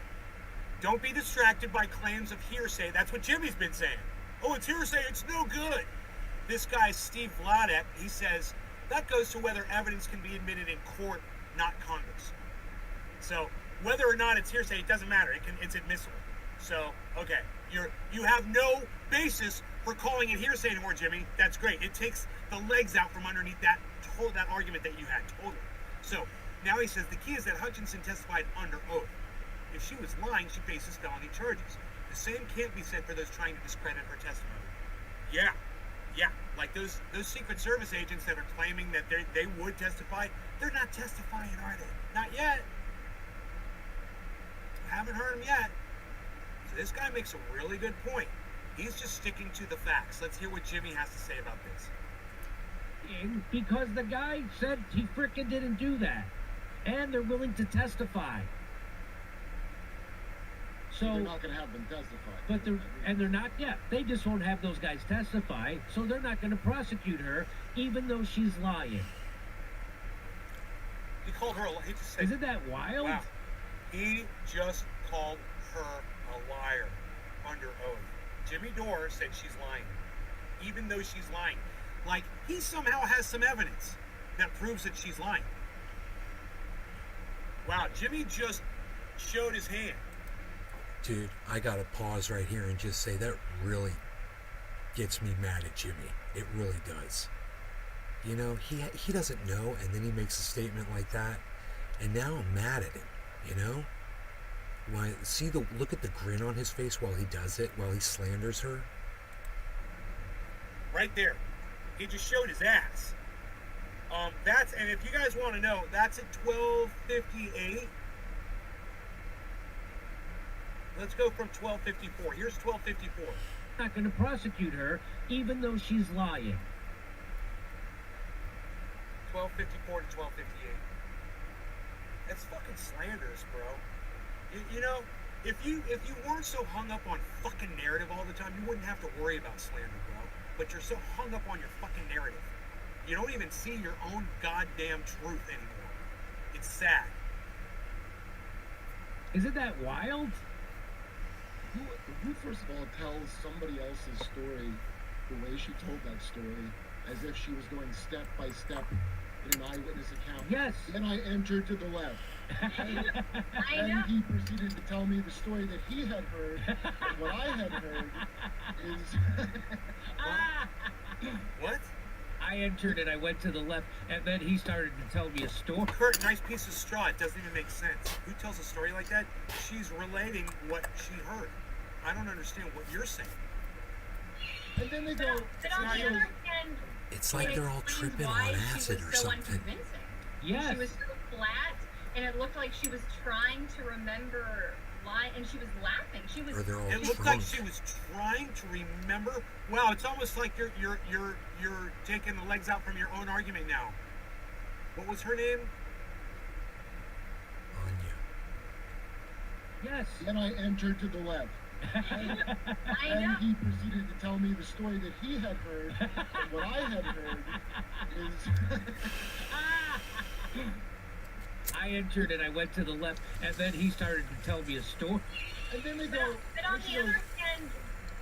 Don't be distracted by claims of hearsay. That's what Jimmy's been saying. Oh, it's hearsay. It's no good. This guy, Steve Vladek, he says, that goes to whether evidence can be admitted in court, not Congress. So whether or not it's hearsay, it doesn't matter. It's admissible. So, okay, you have no basis for calling it hearsay anymore, Jimmy. That's great. It takes the legs out from underneath that argument that you had. Totally. So now he says the key is that Hutchinson testified under oath. If she was lying, she faces felony charges. The same can't be said for those trying to discredit her testimony. Yeah. Like those Secret Service agents that are claiming that they would testify, they're not testifying, are they? Not yet. Haven't heard them yet. So this guy makes a really good point. He's just sticking to the facts. Let's hear what Jimmy has to say about this. Because the guy said he frickin' didn't do that. And they're willing to testify. So they're not going to have them testify. But they're not yet. They just won't have those guys testify, so they're not going to prosecute her, even though she's lying. He called her he just said, isn't that wild? Wow. He just called her a liar under oath. Jimmy Dore said she's lying, even though she's lying. Like, he somehow has some evidence that proves that she's lying. Wow, Jimmy just showed his hand. Dude, I gotta pause right here and just say that really gets me mad at Jimmy. It really does. You know, he doesn't know, and then he makes a statement like that, and now I'm mad at him. You know, look at the grin on his face while he does it, while he slanders her. Right there, he just showed his ass. And if you guys want to know, that's at 12:58. Let's go from 12:54. Here's 12:54. Not going to prosecute her, even though she's lying. 12:54 to 12:58. That's fucking slanderous, bro. You know, if you weren't so hung up on fucking narrative all the time, you wouldn't have to worry about slander, bro. But you're so hung up on your fucking narrative. You don't even see your own goddamn truth anymore. It's sad. Isn't that wild? who first of all tells somebody else's story the way she told that story, as if she was going step by step in an eyewitness account? Yes. Then I entered to the left. I And know. he proceeded to tell me the story that he had heard. And what I had heard is What? I entered and I went to the left, and then he started to tell me a story. Kurt, nice piece of straw. It doesn't even make sense. Who tells a story like that? She's relating what she heard. I don't understand what you're saying. and then they go, But on the other hand, It's like they're all explains tripping why on she acid was or so something. unconvincing. Yes. She was so flat, and it looked like she was trying to remember and she was laughing. She was. Or they're all It looked drunk. like she was trying to remember. Wow, it's almost like you're taking the legs out from your own argument now. What was her name? Anya. Yes. then I entered to the left. I And know. he proceeded to tell me the story that he had heard. And what I had heard is I entered and I went to the left, and then he started to tell me a story. and then they go, But on the other hand,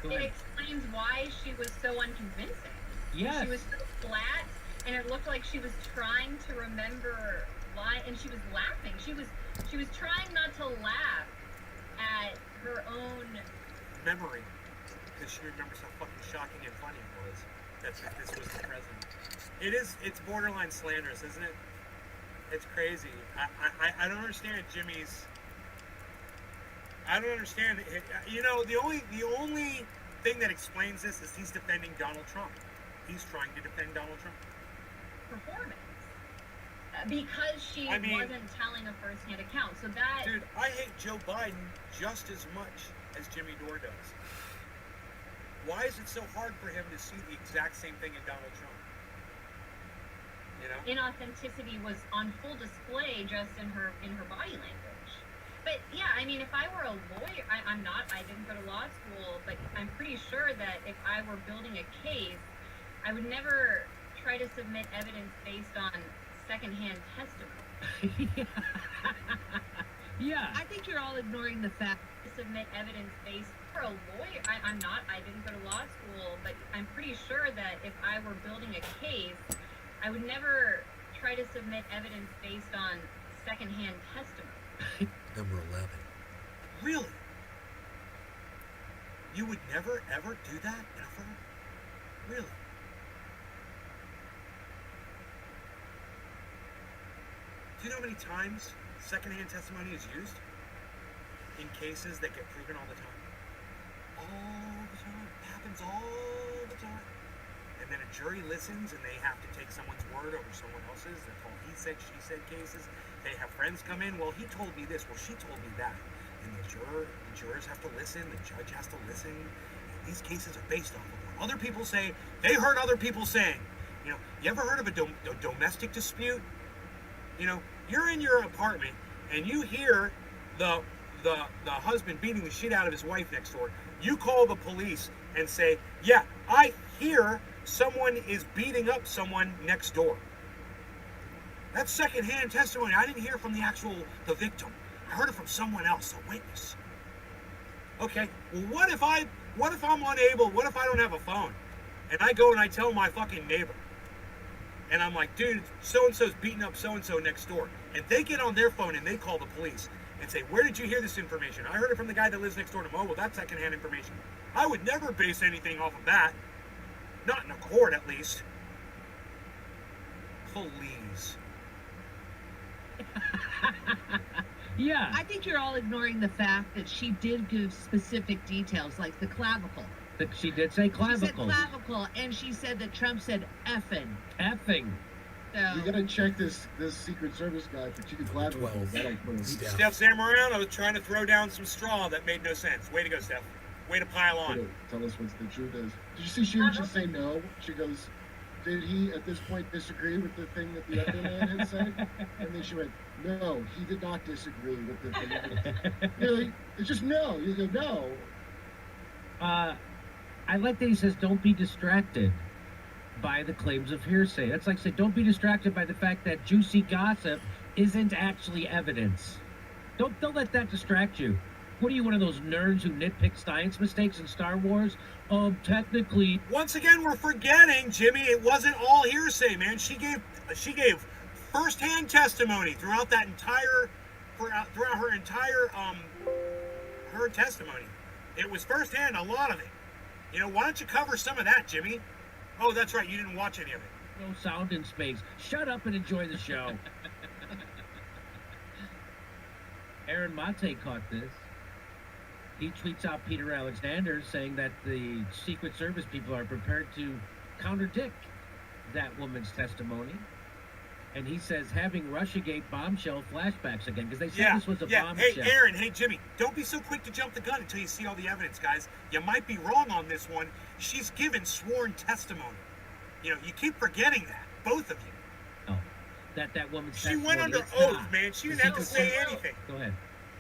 Go it ahead. explains why she was so unconvincing. Yes. She was so flat, and it looked like she was trying to remember and she was laughing. She was trying not to laugh at her own. Memory. Because she remembers how fucking shocking and funny it was. That this was the president. It's borderline slanderous, isn't it? It's crazy. I don't understand Jimmy's. I don't understand it. You know, the only thing that explains this is he's defending Donald Trump. He's trying to defend Donald Trump. Performance. Because she wasn't telling a first-hand account. So that. Dude, I hate Joe Biden just as much as Jimmy Dore does. Why is it so hard for him to see the exact same thing in Donald Trump? You know? Inauthenticity was on full display just in her body language. But yeah, I mean, if I were a lawyer, I'm not. I didn't go to law school, but I'm pretty sure that if I were building a case, I would never try to submit evidence based on secondhand testimony. Yeah. I think you're all ignoring the fact. Submit evidence based for a lawyer. I'm not. I didn't go to law school, but I'm pretty sure that if I were building a case, I would never try to submit evidence based on secondhand testimony. Number 11. Really? You would never ever do that, ever? Really? Do you know how many times secondhand testimony is used in cases that get proven all the time? All the time. It happens all the time. And then a jury listens and they have to take someone's word over someone else's. They're called he said, she said cases. They have friends come in. Well, he told me this. Well, she told me that. And the jurors have to listen. The judge has to listen. And these cases are based off of what other people say. They heard other people saying. You know, you ever heard of a domestic dispute? You know, you're in your apartment and you hear the husband beating the shit out of his wife next door. You call the police and say, yeah, I hear someone is beating up someone next door. That's secondhand testimony. I didn't hear from the victim. I heard it from someone else, a witness. Okay, well what if I'm unable, what if I don't have a phone? And I go and I tell my fucking neighbor. And I'm like, dude, so-and-so's beating up so-and-so next door. And they get on their phone and they call the police and say, where did you hear this information? I heard it from the guy that lives next door to Mo. Well, that's secondhand information. I would never base anything off of that. Not in a court, at least. Please. Yeah. I think you're all ignoring the fact that she did give specific details, like the clavicle. She did say clavicle. She said clavicle, and she said that Trump said effing. Effing. So, you gotta check this Secret Service guy for 2 clavicles. That'll prove. Steph Zamorano trying to throw down some straw that made no sense. Way to go, Steph. Way to pile on. Tell us what the truth is. Did you see she would just say no? She goes, did he at this point disagree with the thing that the other man had said? And then she went, no, he did not disagree with the thing. Really? It's just no. You go, no. I like that he says, don't be distracted by the claims of hearsay. That's like saying, don't be distracted by the fact that juicy gossip isn't actually evidence. Don't let that distract you. What are you, one of those nerds who nitpick science mistakes in Star Wars? Technically, Once again, we're forgetting, Jimmy. It wasn't all hearsay, man. She gave firsthand testimony throughout her entire her testimony. It was firsthand, a lot of it. You know, why don't you cover some of that, Jimmy? Oh, that's right. You didn't watch any of it. no sound in space. Shut up and enjoy the show. Aaron Mate caught this. He tweets out Peter Alexander saying that the Secret Service people are prepared to contradict that woman's testimony. And he says having Russiagate bombshell flashbacks again, because they said this was a bombshell. Hey, Aaron, hey, Jimmy, don't be so quick to jump the gun until you see all the evidence, guys. You might be wrong on this one. She's given sworn testimony. You know, you keep forgetting that, both of you. Oh, that woman's She testimony. went under it's oath, not. man. She The didn't have to Secret say Service- anything. Go ahead.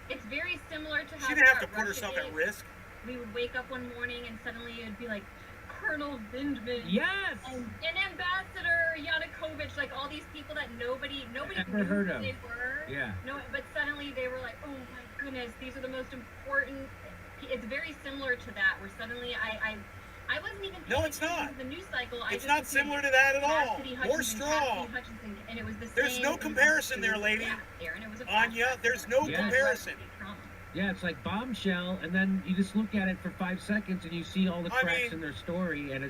It's very similar to how She didn't have we to were put herself at Russiagate. risk. We would wake up one morning and suddenly it'd be like Colonel Vindman. Yes. And Ambassador Yanukovych, like all these people that nobody Ever knew heard who of. they were. Yeah. No, but suddenly they were like, oh my goodness, these are the most important. It's very similar to that, where suddenly I wasn't even paying No, it's attention not. to the news cycle. It's I not just would see similar to that at all. Cassidy More Hutchinson, straw. Cassidy Hutchinson, and it was the There's same. no it was comparison there, just- lady. Yeah, Aaron, it was a Anya, flashback. there's no Yeah. comparison. Trauma. Yeah, it's like bombshell, and then you just look at it for 5 seconds, and you see all the I cracks mean- in their story, and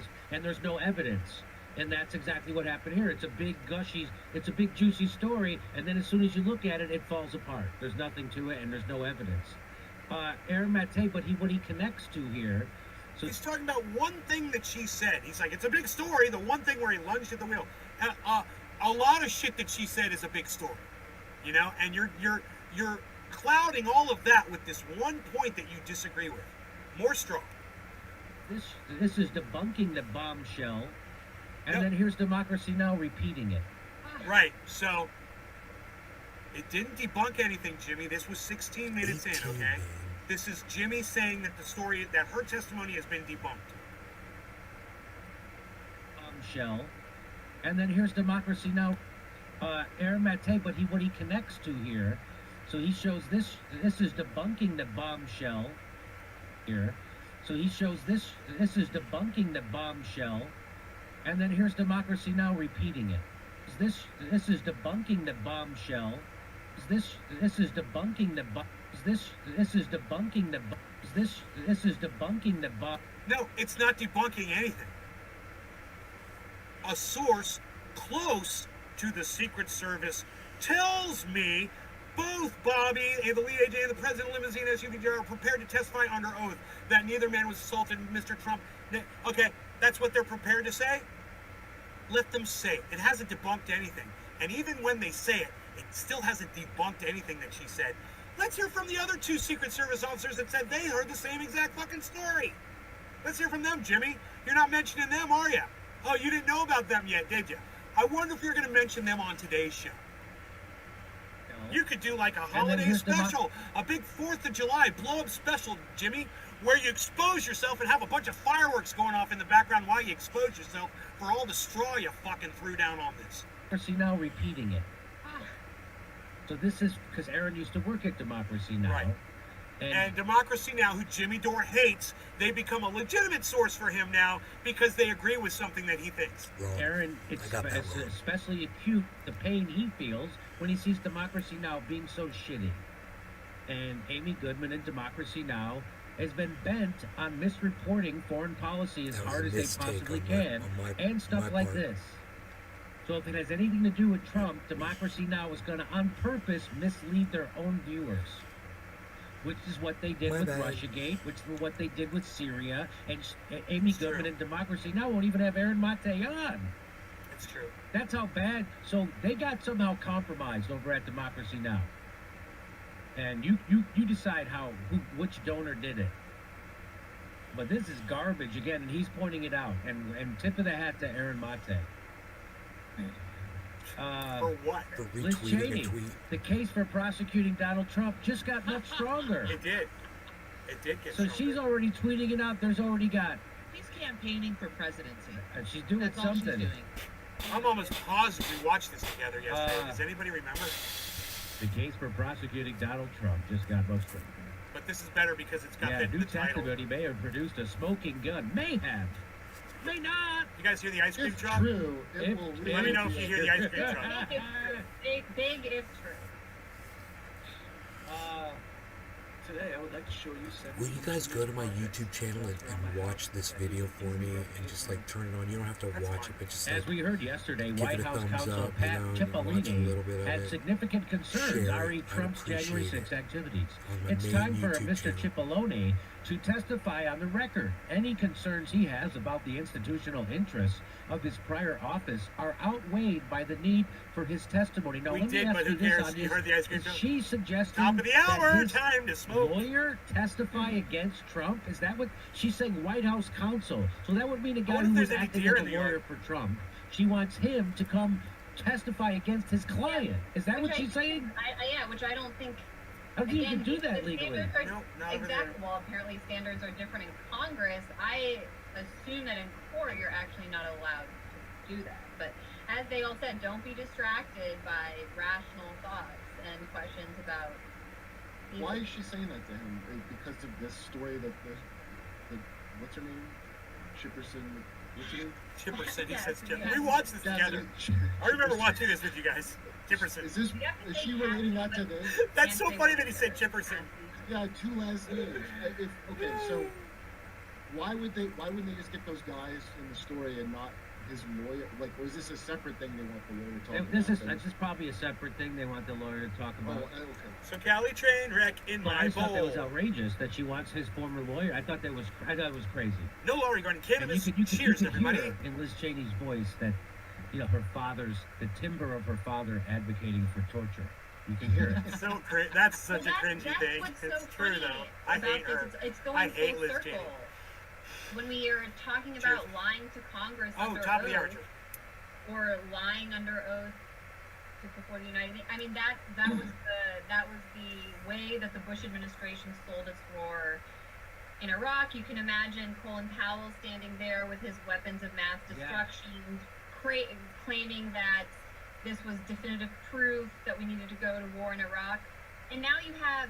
there's no evidence. And that's exactly what happened here. It's a big it's a big juicy story, and then as soon as you look at it, it falls apart. There's nothing to it, and there's no evidence. Aaron Mate, but what he connects to here. So He's talking about one thing that she said. He's like, it's a big story. The one thing where he lunged at the wheel. A lot of shit that she said is a big story, you know. And you're clouding all of that with this one point that you disagree with. More straw. this is debunking the bombshell, and Yep. then here's Democracy Now! Repeating it. Right. So it didn't debunk anything, Jimmy. This was 16 minutes in. 18, Okay. man. This is Jimmy saying that that her testimony has been debunked. Bombshell, and then here's Democracy Now! Aaron Mate, but what he connects to here. So he shows this is debunking the bombshell here. So he shows this is debunking the bombshell, and then here's Democracy Now! Repeating it. This is debunking the bombshell. This is debunking the this is debunking the this is debunking the bomb. No, it's not debunking anything. A source close to the Secret Service tells me both Bobby, the lead agent, and the president limousine SUV are prepared to testify under oath that neither man was assaulted. Mr. Trump. Okay, that's what they're prepared to say. Let them say it. It hasn't debunked anything. And even when they say it, it still hasn't debunked anything that she said. Let's hear from the other two Secret Service officers that said they heard the same exact fucking story. Let's hear from them, Jimmy. You're not mentioning them, are you? Oh, you didn't know about them yet, did you? I wonder if you're going to mention them on today's show. You could do like a holiday here's the special, a big 4th of July blow-up special, Jimmy, where you expose yourself and have a bunch of fireworks going off in the background while you expose yourself for all the straw you fucking threw down on this. Democracy Now! Repeating it. So this is because Aaron used to work at Democracy Now! Right. And Democracy Now!, who Jimmy Dore hates, they become a legitimate source for him now because they agree with something that he thinks. Wrong. Aaron, it's I got that wrong. especially acute the pain he feels when he sees Democracy Now! Being so shitty. And Amy Goodman and Democracy Now! Has been bent on misreporting foreign policy as That was hard a as they mistake possibly on can, my and stuff like part. this. So if it has anything to do with Trump, Democracy Now! Is going to on purpose mislead their own viewers. Which is what they did My with bad. Russiagate, which is what they did with Syria, and Amy It's Goodman true. and Democracy Now! Won't even have Aaron Mate on. It's true. That's how bad. So they got somehow compromised over at Democracy Now! And you decide which donor did it. But this is garbage again, and he's pointing it out. And tip of the hat to Aaron Mate. For what? For Liz retweeting Cheney, a tweet. the case for prosecuting Donald Trump just got much stronger. It did. It did get So stronger. she's already tweeting it out. There's already got, She's campaigning for presidency. and she's doing That's all something. she's doing. I'm almost positive we watched this together yesterday. Uh, Does anybody remember? The case for prosecuting Donald Trump just got much stronger. But this is better because it's got Yeah, the new title. testimony may have produced a smoking gun. May have. May not. You guys hear the ice cream If truck? true, it If- will Let me know if you hear the ice cream truck. Big if true. Big if true. Today, I would like to show you some. Will you guys go to my YouTube channel and watch this video for me and just like turn it on? You don't have to watch it, but just As like we heard yesterday, give White it a House thumbs counsel up, Pat you know, and watch a Cipollone little bit of had it. significant concerns Share re it. I'd Trump's January appreciate 6 activities. on my It's main time for YouTube Mr. channel. Cipollone to testify on the record. Any concerns he has about the institutional interests of his prior office are outweighed by the need for his testimony. Now, We let me did, ask but you who this cares? on You this. heard the ice cream Is truck? she suggesting Top of the that hour, his time to smoke. lawyer testify against Trump? Is that what she's saying? White House counsel. So that would mean a guy wonder if who was there's any acting deer as in a the lawyer yard. for Trump. She wants him to come testify against his client. Is that what she's saying? Yeah, which I don't think. How do you Again, even do that the legally? standards are Nope, not over there. exactly. Well, apparently standards are different in Congress. I assume that in court you're actually not allowed to do that. But as they all said, don't be distracted by rational thoughts and questions about. Why is she saying that to him? Because of this story that the what's her name? Chipperson. What's her name? Chipperson, he Yes, says Chip. yes. We watched this together. I remember watching this with you guys. Chipperson. Is this? Is she relating that to this? That's so funny that he said Chipperson. Yeah, two last names. Okay, so why wouldn't they just get those guys in the story and not his lawyer? Like, or is this a separate thing they want the lawyer to talk about? This is probably a separate thing they want the lawyer to talk Oh, about. okay. So Cali train wreck in But my I thought that was bowl. outrageous that she wants his former lawyer. I thought it was crazy. No lorry gun And cannabis. you Cheers, could everybody. hear in Liz Cheney's voice that, the timbre of her father advocating for torture. You can hear it. So that's such Well, a cringy that's thing. what's It's so true funny though. I about hate this. her. It's going I hate full Liz circle. Cheney. When we are talking about lying to Congress Oh, under top of the hour. oath, or lying under oath before the United Nations, I mean that was the way that the Bush administration sold its war in Iraq. You can imagine Colin Powell standing there with his weapons of mass destruction, claiming that this was definitive proof that we needed to go to war in Iraq. And now you have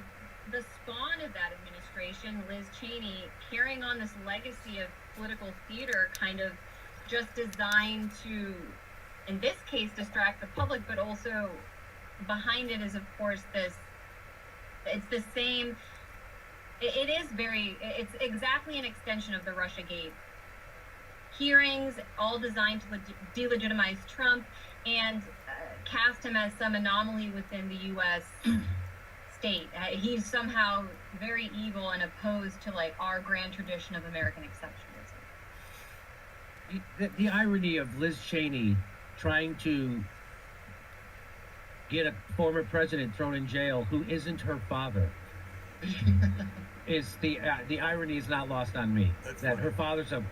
the spawn of that administration, Liz Cheney, carrying on this legacy of political theater, kind of just designed to, in this case, distract the public, but also behind it is, of course, it's the same, it's exactly an extension of the Russiagate hearings, all designed to delegitimize Trump and cast him as some anomaly within the U.S. state. He's somehow very evil and opposed to like our grand tradition of American exceptionalism. The irony of Liz Cheney trying to get a former president thrown in jail who isn't her father is the irony is not lost on me. That's that funny. her father's a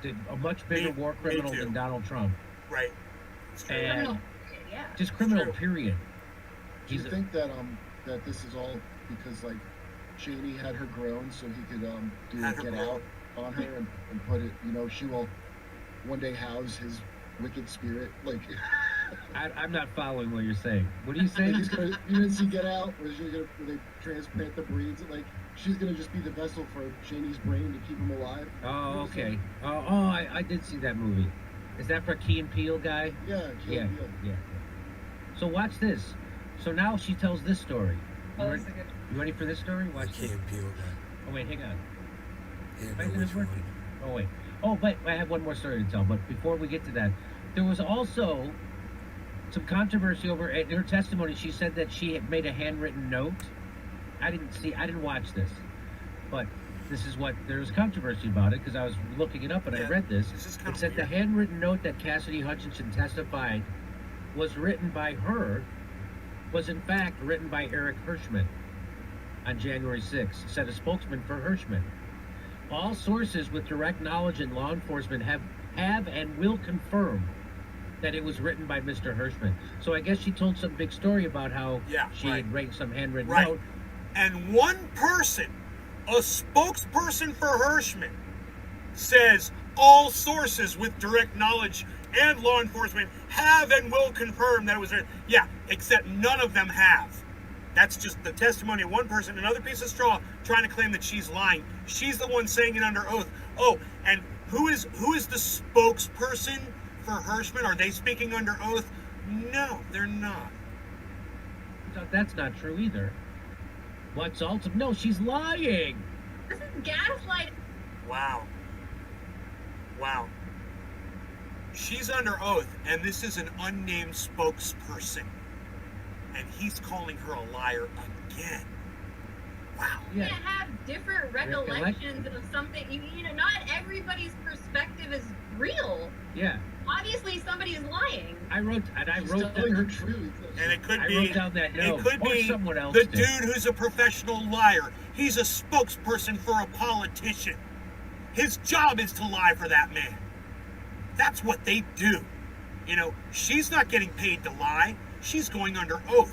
much bigger war criminal too. than Donald Trump. Right. It's true. And Criminal, yeah. just criminal, True. period. Do you He's a- think that that this is all because like Cheney had her grown so he could do Had a her get grown. out on her and put it, she will one day house his wicked spirit. Like I'm not following what you're saying. What are you like saying? he's gonna, you didn't see Get Out where they transplant the breeds, like she's gonna just be the vessel for Cheney's brain to keep him alive. Oh, okay. I did see that movie. Is that for Key and Peele guy? Yeah, Yeah, Peele. yeah. So watch this. So now she tells this story. You, Oh, ready, that's a good. you ready for this story? I Watch this. can't peel that. Oh wait, hang on. Yeah, Wait, no, which we're- one? Oh wait. Oh, but I have one more story to tell. But before we get to that, there was also some controversy over in her testimony. She said that she had made a handwritten note. I didn't watch this, but this is what there was controversy about it because I was looking it up and I Yeah, read this. it's just It kinda said the weird. handwritten note that Cassidy Hutchinson testified was written by her, was in fact written by Eric Hirschman on January 6th, said a spokesman for Hirschman. All sources with direct knowledge in law enforcement have and will confirm that it was written by Mr. Hirschman. So I guess she told some big story about how she had written some handwritten Right. note. And one person, a spokesperson for Hirschman, says all sources with direct knowledge and law enforcement have and will confirm that it was written. Yeah, except none of them have. That's just the testimony of one person, another piece of straw trying to claim that she's lying. She's the one saying it under oath. Oh, and who is the spokesperson for Hirschman? Are they speaking under oath? No, they're not. That's not true either. What's ultimate? No, she's lying. This is gaslight. Wow. Wow. She's under oath, and this is an unnamed spokesperson. And he's calling her a liar again. Wow. You can't have different recollections of something. You know, not everybody's perspective is real. Yeah. Obviously, somebody's lying. I wrote telling her truth. And it could I be, wrote down that note, it could or be someone else the did. dude who's a professional liar. He's a spokesperson for a politician. His job is to lie for that man. That's what they do. You know, she's not getting paid to lie. She's going under oath.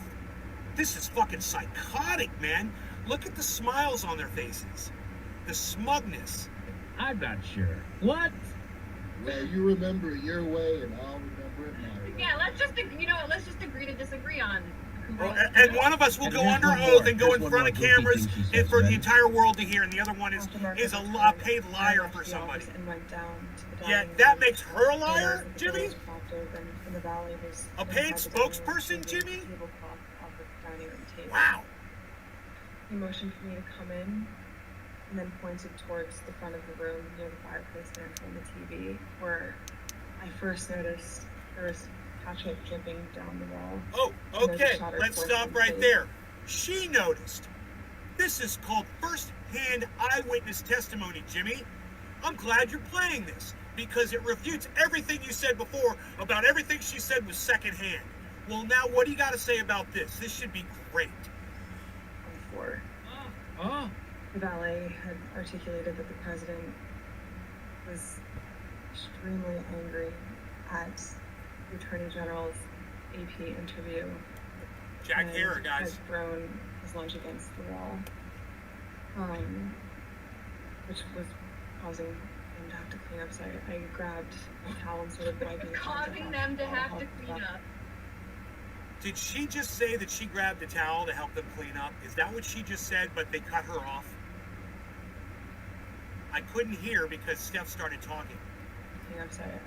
This is fucking psychotic, man. Look at the smiles on their faces. The smugness. I'm not sure. What? Well, you remember it your way, and I'll remember it my way. Yeah, let's just agree to disagree on. And one of us will go under oath and go in front of cameras and for the entire world to hear, and the other one is a paid liar for somebody. Yeah, that makes her a liar, Jimmy? A paid spokesperson, Jimmy? Wow. He motioned for me to come in and then pointed towards the front of the room near the fireplace there in front of the TV, where I first noticed there was ketchup dripping down the wall. Oh, okay. Let's stop right there. She noticed. This is called first-hand eyewitness testimony, Jimmy. I'm glad you're playing this because it refutes everything you said before about everything she said was secondhand. Well, now what do you got to say about this? This should be great. The valet had articulated that the president was extremely angry at the Attorney General's AP interview. Jack Harrer, guys. Had thrown his lunch against the wall, which was causing him to have to clean up. So I grabbed a towel and sort of wiping it. Causing them to have to clean up. Did she just say that she grabbed a towel to help them clean up? Is that what she just said, but they cut her off? I couldn't hear because Steph started talking.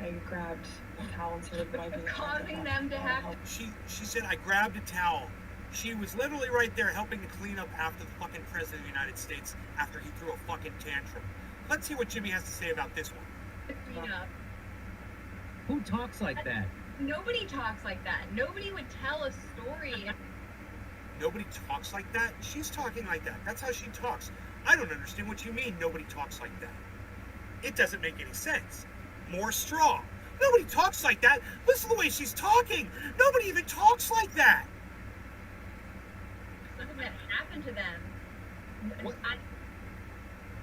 I grabbed a towel and sort of wiping it. Causing them to have to. She said, I grabbed a towel. She was literally right there helping to clean up after the fucking President of the United States after he threw a fucking tantrum. Let's see what Jimmy has to say about this one. Clean up. Who talks like that? Nobody talks like that. Nobody would tell a story. Nobody talks like that? She's talking like that. That's how she talks. I don't understand what you mean nobody talks like that. It doesn't make any sense. More straw. Nobody talks like that. Listen to the way she's talking. Nobody even talks like that. Something that happened to them.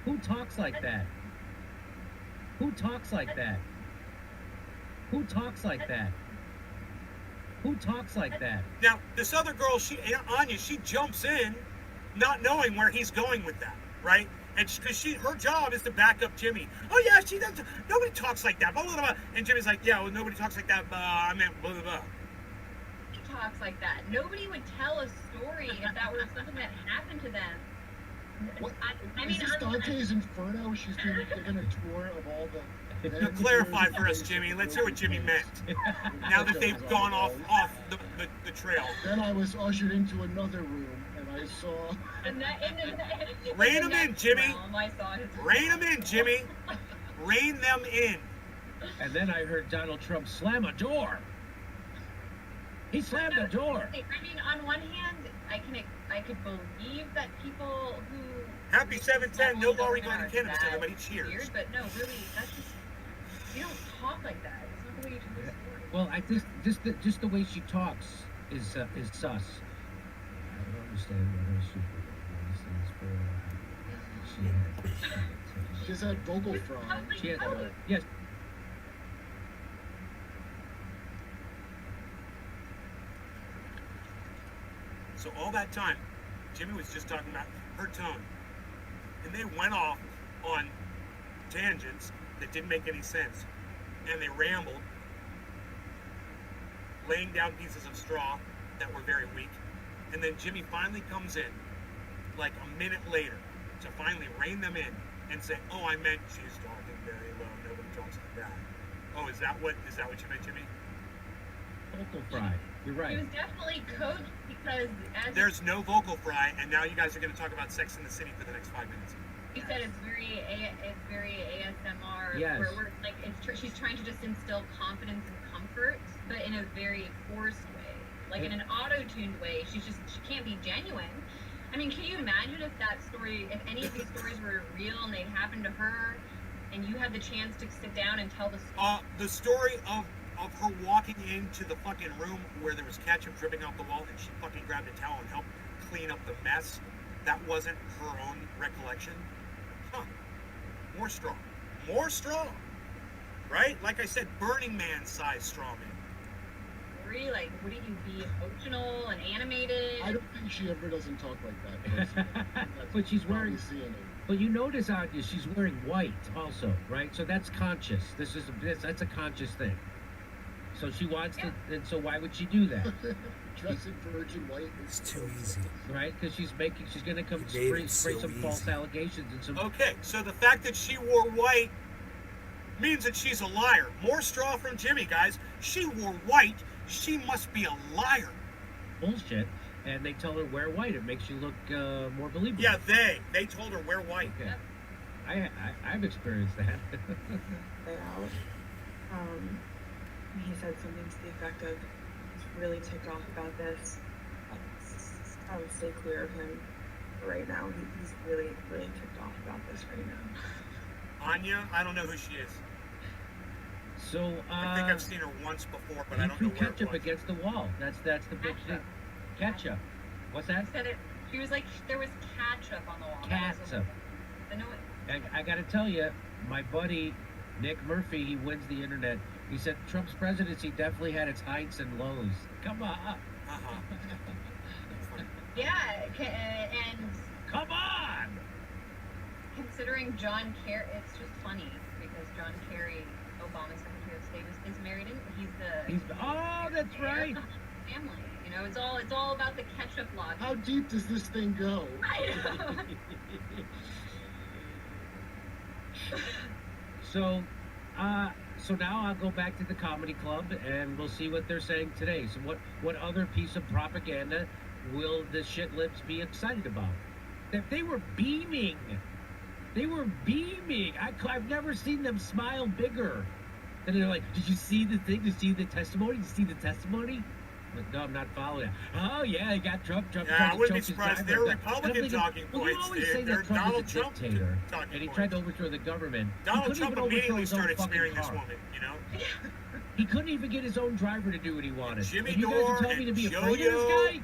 Who talks like that? Who talks like that? Who talks like that? Who talks like that? Now, this other girl, Anya, she jumps in, not knowing where he's going with that, right? And because her job is to back up Jimmy. Oh yeah, she does. Nobody talks like that. Blah, blah, blah. And Jimmy's like, yeah, well, nobody talks like that. I meant blah, blah, blah. Nobody talks like that. Nobody would tell a story if that were something that happened to them. What? I Is mean, this Dante's Inferno? She's given a tour of all the... Now, clarify for us, Jimmy. Let's hear what Jimmy meant. Now that they've gone off the trail. Then I was ushered into another room, and I saw... Rein them in, Jimmy. Rein them in, Jimmy. Rein them in. And then I heard Donald Trump slam a door. He slammed the door. I mean, on one hand, I could believe that people who... Happy 710, no law regarding cannabis, everybody. Cheers. Weird, but no, really, that's just... You don't talk like that. It's not the way you tell a story. Well, I think just the way she talks is sus. I don't understand what her super She has that vocal fry. She has, yes. So all that time, Jimmy was just talking about her tone. And they went off on tangents that didn't make any sense. And they rambled, laying down pieces of straw that were very weak. And then Jimmy finally comes in, like a minute later, to finally rein them in and say, "Oh, I meant she's talking very low. Nobody talks like that." Oh, is that what you meant, Jimmy? Vocal fry. You're He right. was definitely coached because as There's no vocal fry, and now you guys are going to talk about Sex in the City for the next 5 minutes. you said, it's very ASMR. Yes. Where we're like, she's trying to just instill confidence and comfort, but in a very forced way, like in an auto-tuned way. She can't be genuine. I mean, can you imagine if any of these stories were real and they happened to her, and you had the chance to sit down and tell the story? The story of her walking into the fucking room where there was ketchup dripping off the wall and she fucking grabbed a towel and helped clean up the mess, that wasn't her own recollection? Huh. More strong, right? Like I said, Burning Man size straw man. Really, like, wouldn't you be emotional and animated? I don't think she ever doesn't talk like that. Personally. But she's probably wearing. seeing it. But you notice, Anya, she's wearing white also, right? So that's conscious. That's a conscious thing. So she wants to, and so why would she do that? Dressing virgin white It's too easy. Right? Because she's gonna come You made spray it so some false easy. allegations and some. Okay, so the fact that she wore white means that she's a liar. More straw from Jimmy, guys. She wore white. She must be a liar. Bullshit, and they tell her wear white. It makes you look more believable. Yeah, they told her wear white. Okay. I've experienced that. Way out. He said something to the effect of, "He's really ticked off about this. I would stay clear of him right now. He's really, really ticked off about this right now." Anya, I don't know who she is. So I think I've seen her once before, but I he don't threw know where it ketchup was. against the wall. That's the big thing. Ketchup. What's that? She said it. She was like, there was ketchup on the wall. That was Ketchup. I know it. I got to tell you, my buddy Nick Murphy, he wins the internet. He said Trump's presidency definitely had its heights and lows. Come on. Yeah, and come on. Considering John Kerry, it's just funny because John Kerry, Obama's Secretary of State, is married. Oh, that's right. Family. You know, it's all about the ketchup logic. How deep does this thing go? I know. So now I'll go back to the comedy club and we'll see what they're saying today. So what other piece of propaganda will the shit lips be excited about? That they were beaming. They were beaming. I've never seen them smile bigger. And they're like, "Did you see the thing? Did you see the testimony? Did you see the testimony?" I'm like, "No, I'm not following it." "Oh yeah, they got Trump. Yeah, tried I to wouldn't be choke his surprised. driver." They're And I'm Republican thinking, talking well, you points. always say They're that Trump Donald is a Trump dictator, talking and he points. tried to overthrow the government. He Donald couldn't Trump even overthrow immediately his own started fucking smearing this car. woman, you know? He couldn't even get his own driver to do what he wanted. Jimmy and you guys are Dore telling me to be and afraid of Yo-Yo. this guy?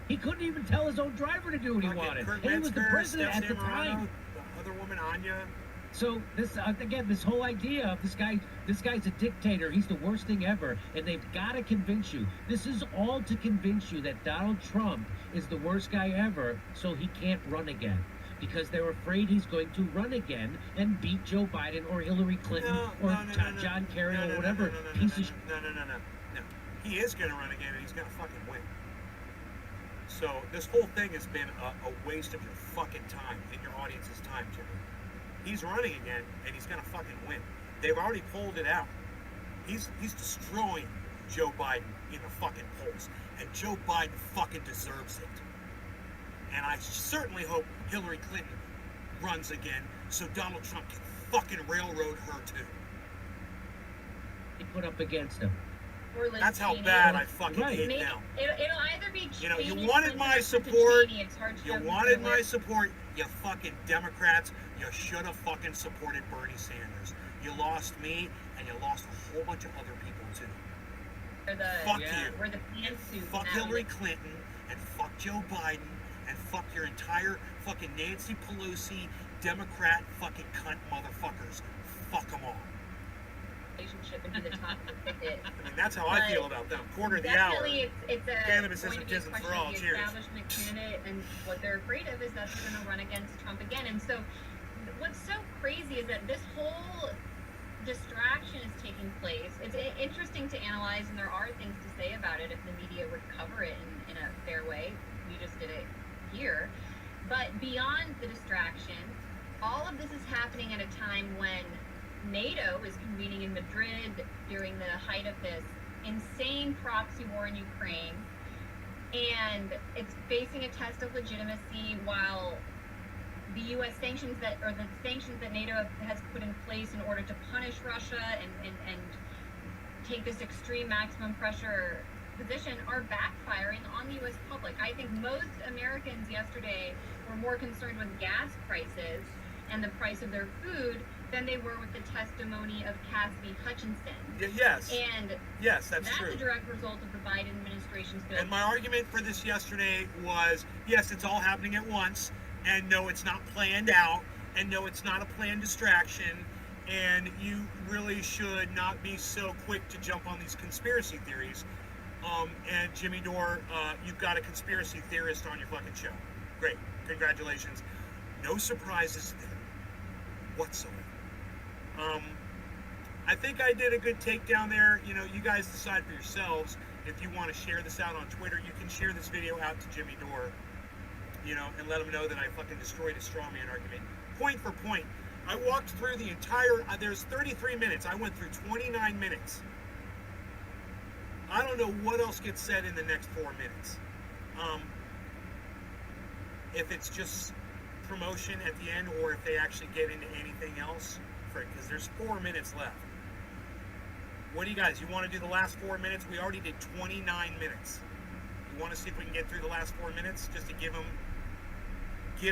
He couldn't even tell his own driver to do what he Fucking wanted. Kurt And he was the Metzger, president Steph at the Zamorano, time. the other woman, Anya. So this again, this whole idea of this guy's a dictator. He's the worst thing ever, and they've got to convince you. This is all to convince you that Donald Trump is the worst guy ever, so he can't run again. Because they're afraid he's going to run again and beat Joe Biden or Hillary Clinton John Kerry or whatever piece of. No. He is going to run again, and he's going to fucking win. So this whole thing has been a waste of your fucking time and your audience's time, Jimmy. He's running again, and he's going to fucking win. They've already pulled it out. He's destroying Joe Biden in the fucking polls, and Joe Biden fucking deserves it. And I certainly hope Hillary Clinton runs again so Donald Trump can fucking railroad her too. He put up against him. Or Liz That's how Cheney. bad I fucking Right. hate Maybe now. It'll either be You know, you Cheney, wanted Clinton, my or support. Cheney. It's hard to You know wanted who's my gonna support. You fucking Democrats. You should have fucking supported Bernie Sanders. You lost me, and you lost a whole bunch of other people too. win. Fuck you. you. We're the pantsuit. Fuck Hillary Clinton, and fuck Joe Biden, and fuck your entire fucking Nancy Pelosi, Democrat fucking cunt motherfuckers. Fuck them all. Relationship and be the top of it. I mean, that's how I feel about them. Quarter of the hour. Definitely, it's a Cannabis going isn't to be a jism for question all. of the Cheers. establishment candidate, and what they're afraid of is that they're going to run against Trump again. And so, what's so crazy is that this whole distraction is taking place. It's interesting to analyze, and there are things to say about it if the media would cover it in a fair way. We just did it here. But beyond the distraction, all of this is happening at a time when NATO is convening in Madrid during the height of this insane proxy war in Ukraine, and it's facing a test of legitimacy while the U.S. sanctions that NATO has put in place in order to punish Russia and take this extreme maximum pressure position are backfiring on the U.S. public. I think most Americans yesterday were more concerned with gas prices and the price of their food than they were with the testimony of Cassidy Hutchinson. Yes. And yes, that's true. That's a direct result of the Biden administration's bill. And my argument for this yesterday was, yes, it's all happening at once, and no, it's not planned out, and no, it's not a planned distraction, and you really should not be so quick to jump on these conspiracy theories. And Jimmy Dore, you've got a conspiracy theorist on your fucking show. Great. Congratulations. No surprises there whatsoever. I think I did a good takedown there. You know, you guys decide for yourselves. If you want to share this out on Twitter, you can share this video out to Jimmy Dore, you know, and let him know that I fucking destroyed his straw man argument. Point for point. I walked through the entire, there's 33 minutes. I went through 29 minutes. I don't know what else gets said in the next 4 minutes. If it's just promotion at the end, or if they actually get into anything else, because there's 4 minutes left. What do you guys, you want to do the last 4 minutes? We already did 29 minutes. You want to see if we can get through the last 4 minutes, just to give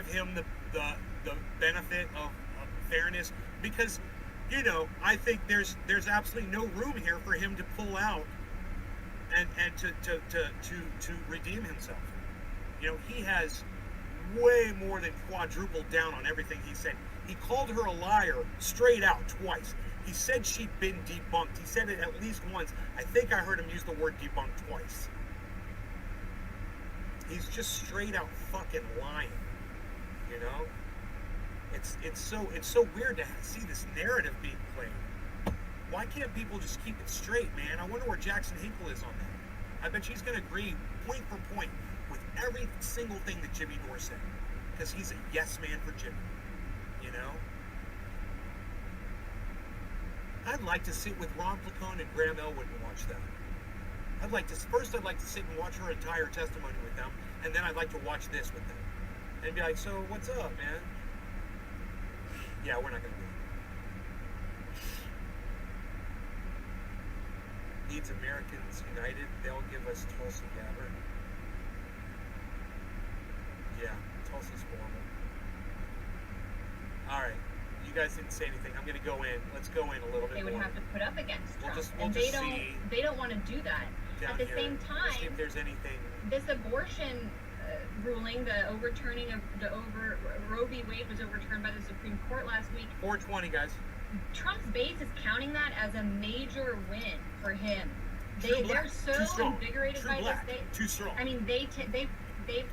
him the benefit of fairness? Because, you know, I think there's absolutely no room here for him to pull out and to redeem himself. You know, he has way more than quadrupled down on everything he said. He called her a liar straight out twice. He said she'd been debunked. He said it at least once. I think I heard him use the word debunked twice. He's just straight out fucking lying. You know? It's so weird to see this narrative being played. Why can't people just keep it straight, man? I wonder where Jackson Hinkle is on that. I bet she's gonna agree point for point with every single thing that Jimmy Dore said. Because he's a yes man for Jimmy. You know? I'd like to sit with Ron Placone and Graham Elwood and watch that. I'd like to sit and watch her entire testimony with them, and then I'd like to watch this with them. And be like, so what's up, man? Yeah, we're not gonna do it. Needs Americans United, they'll give us Tulsi Gabbard. Yeah, Tulsi's horrible. Alright. You guys didn't say anything. I'm going to go in. Let's go in a little bit more. They would have to put up against Trump. We'll and just they don't want to do that. At the same time, see if there's anything. This abortion ruling, the overturning of Roe v. Wade was overturned by the Supreme Court last week. 420, guys. Trump's base is counting that as a major win for him. They're so invigorated by this. Too strong. I mean, they've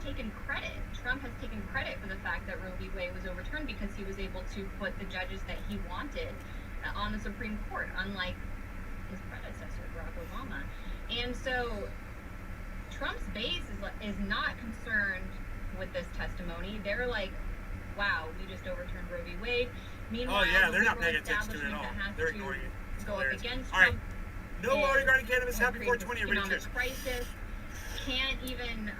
taken credit. Trump has taken credit for the fact that Roe v. Wade was overturned because he was able to put the judges that he wanted on the Supreme Court, unlike his predecessor, Barack Obama. And so Trump's base is not concerned with this testimony. They're like, wow, we just overturned Roe v. Wade. Meanwhile, they're not paying attention to it at all. They're ignoring it. It's go hilarious. up against all right. Trump. No law regarding cannabis. Happy 420, everybody. Cheers. Crisis. Can't even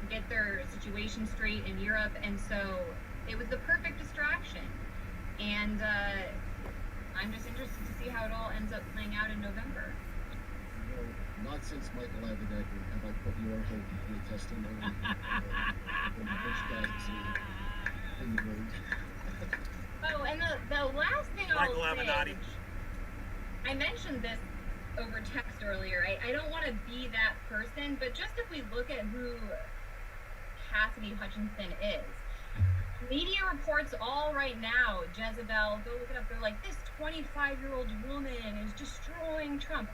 get their situation straight in Europe, and so it was the perfect distraction. And I'm just interested to see how it all ends up playing out in November. No, not since Michael Avenatti have I put your hope in the testimony from the first guy in the room. Oh, and the last thing Michael I'll Avenatti. say, I mentioned this over text earlier. I don't want to be that person, but just if we look at who Cassidy Hutchinson is, media reports all right now, Jezebel, go look it up, they're like, this 25-year-old woman is destroying Trump.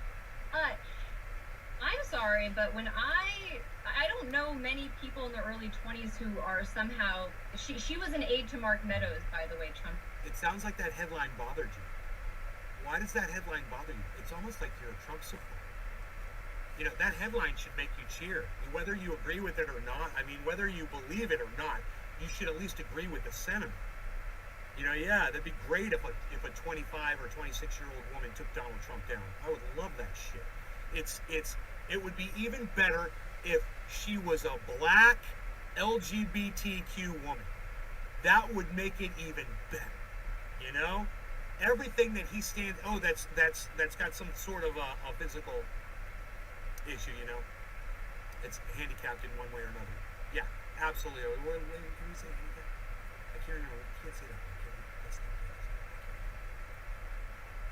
I'm sorry, but when I don't know many people in the early 20s who are somehow, she was an aide to Mark Meadows, by the way, Trump. It sounds like that headline bothered you. Why does that headline bother you? It's almost like you're a Trump supporter. You know, that headline should make you cheer. Whether you agree with it or not, I mean, whether you believe it or not, you should at least agree with the sentiment. You know, yeah, that'd be great if a 25 or 26-year-old woman took Donald Trump down. I would love that shit. It would be even better if she was a black LGBTQ woman. That would make it even better. You know, everything that he stands. Oh, that's got some sort of a physical issue. You know, it's handicapped in one way or another. Yeah, absolutely. What can we say handicapped? I can't remember. We can't say that. That's not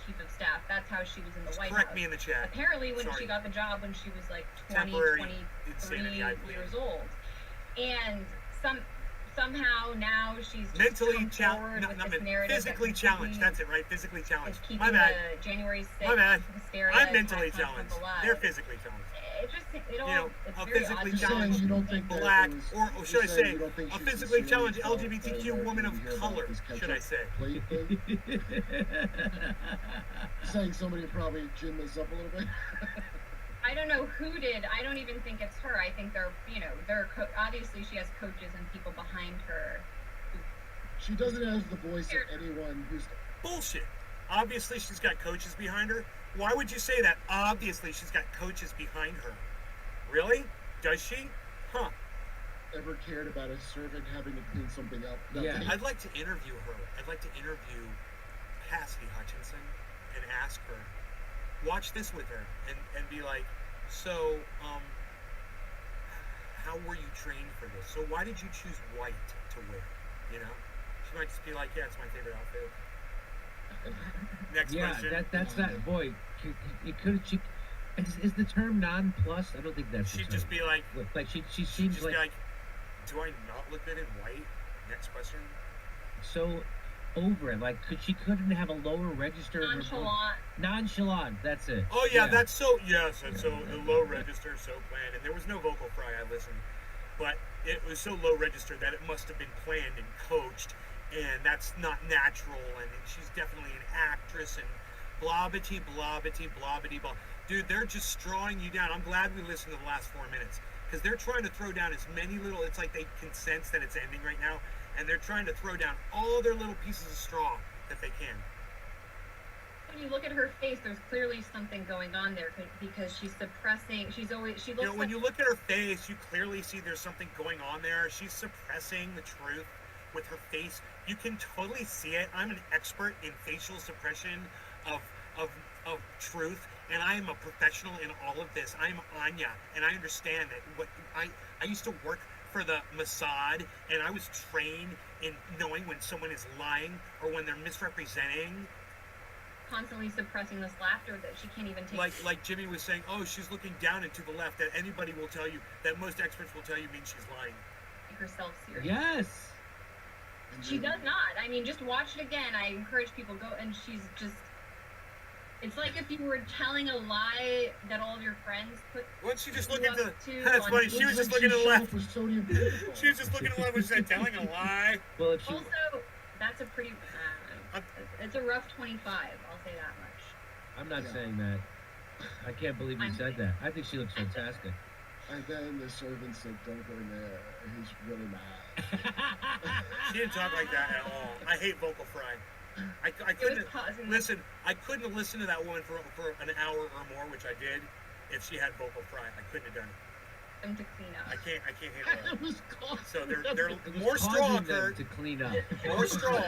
Chief of staff. That's how she was in the White House. Correct me in the chat. Apparently, when Sorry. she got the job when she was like 20, Temporary 23 insanity, I believe. years old, and somehow now she's just mentally come challenged, forward with this narrative physically that challenged. That's it, right? Physically challenged. is keeping My bad. the January 6th My bad. hysteria. I'm mentally attacks on Trump challenged. alive. They're physically challenged. It all, You know, it's a very physically odd. challenged you don't think that black, it was- or should I you're saying say, you don't think a she's physically challenged sincerely felt LGBTQ that woman of you hear about color, this should I ketchup say. plate thing? Saying somebody probably ginned this up a little bit. I don't know who did. I don't even think it's her. I think obviously she has coaches and people behind her. She doesn't have the voice of anyone who's. Bullshit. Obviously, she's got coaches behind her. Why would you say that? Obviously, she's got coaches behind her. Really? Does she? Huh. Ever cared about a servant having to clean something up? Yeah. Nothing. I'd like to interview her. I'd like to interview Cassidy Hutchinson and ask her, watch this with her, and be like, so, how were you trained for this? So why did you choose white to wear? You know? She might just be like, yeah, it's my favorite outfit. Next Yeah, question. that's not. Boy, it could. She is the term non-plus. I don't think that's. She'd the just term. be like, Like she she'd seems just be like, do I not look good in white? Next question. so over it. Like couldn't have a lower register. in her voice. Nonchalant. Nonchalant. That's it. Oh yeah, that's so. Yes, and so the low register, so planned, and there was no vocal fry. I listened, but it was so low register that it must have been planned and coached, and that's not natural. And she's definitely an actress and blobbity blobbity blobbity blah. Dude, they're just strawing you down. I'm glad we listened to the last 4 minutes because they're trying to throw down as many little. It's like they can sense that it's ending right now, and they're trying to throw down all their little pieces of straw that they can. When you look at her face, there's clearly something going on there because she's suppressing. She looks You know, when like you look at her face, you clearly see there's something going on there. She's suppressing the truth with her face. You can totally see it. I'm an expert in facial suppression of truth, and I am a professional in all of this. I'm Anya, and I understand that. What I used to work for the Mossad, and I was trained in knowing when someone is lying or when they're misrepresenting. constantly suppressing this laughter that she can't even take. Like Jimmy was saying, oh, she's looking down and to the left. That anybody will tell you, that most experts will tell you means she's lying. Take herself seriously. Yes. She does not. I mean, just watch it again. I encourage people go, and she's just. It's like if you were telling a lie that all of your friends put. Wasn't she just you looking up to? That's funny. She was just looking to the left. She was just looking to the left when she said telling a lie. Well, if she, Also, that's a pretty. It's a rough 25. I'll say that much. I'm not saying that. I can't believe you said that. I think she looks fantastic. And then the servant said, don't go in there. He's really mad. She didn't talk like that at all. I hate vocal fry. I couldn't listen. I couldn't have listened to that woman for an hour or more, which I did. If she had vocal fry, I couldn't have done it. Them to clean up. I can't handle It was called. So they're It was more straw, causing them Kurt. to clean up. More straw.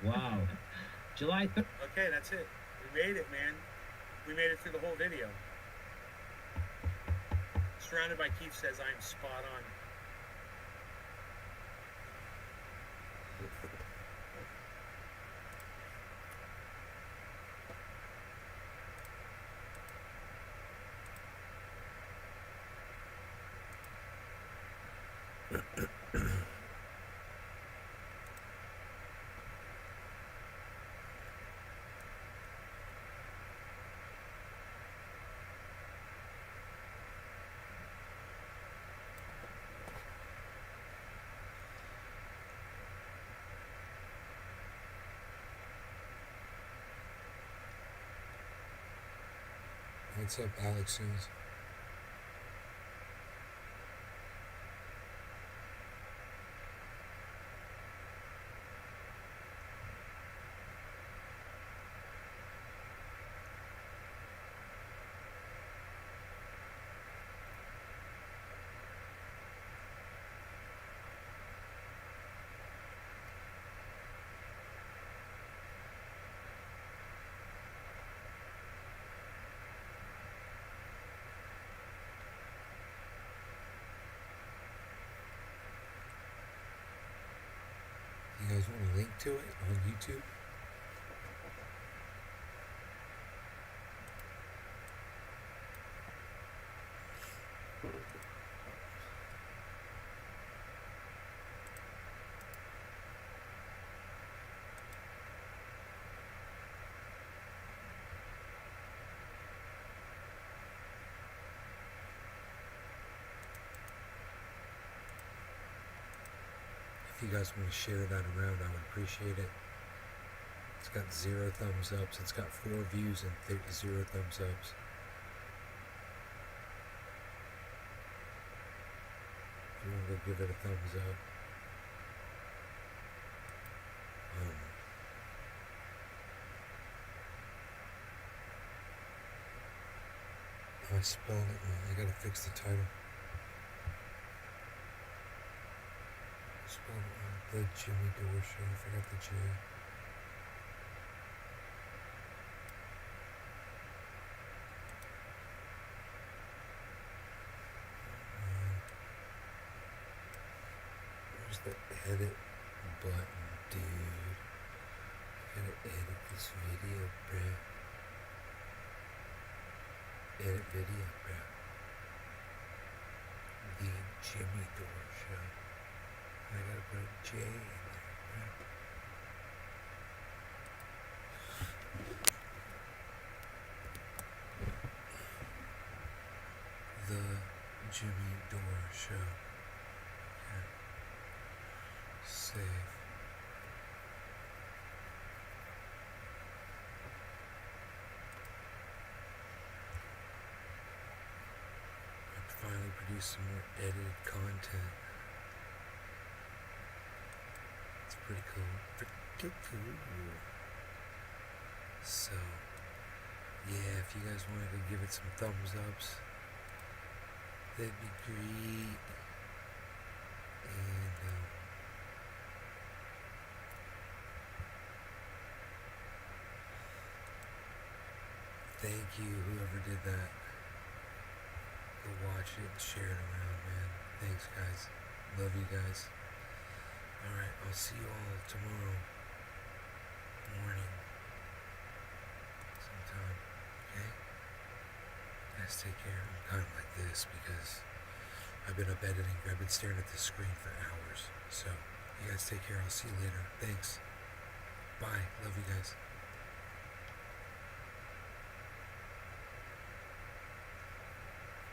Wow. July 3rd. Okay, that's it. We made it, man. We made it through the whole video. Surrounded by Keith says I'm spot on. What's up, Alex Soons? You guys want a link to it on YouTube? If you guys want to share that around, I would appreciate it. It's got 0 thumbs ups. It's got 4 views and 0 thumbs ups. If you want to go give it a thumbs up. I spelled it wrong. I gotta fix the title. Spelled it wrong. The Jimmy Dore Show. I forgot the J. Where's the edit button, dude? I gotta edit this video, bruh. Edit video, bruh. The Jimmy Dore Show. I gotta put a J in there, bruh. The Jimmy Dore Show. Yeah. Save. I finally produced some more edited content. It's pretty cool. Pretty cool. So, yeah, if you guys wanted to give it some thumbs ups, that'd be great. And thank you, whoever did that. Go watch it and share it around, man. Thanks, guys. Love you guys. Alright, I'll see you all tomorrow morning sometime, okay? Guys, take care. I'm kind of like this because I've been up editing. I've been staring at the screen for hours. So, you guys take care. I'll see you later. Thanks. Bye. Love you guys.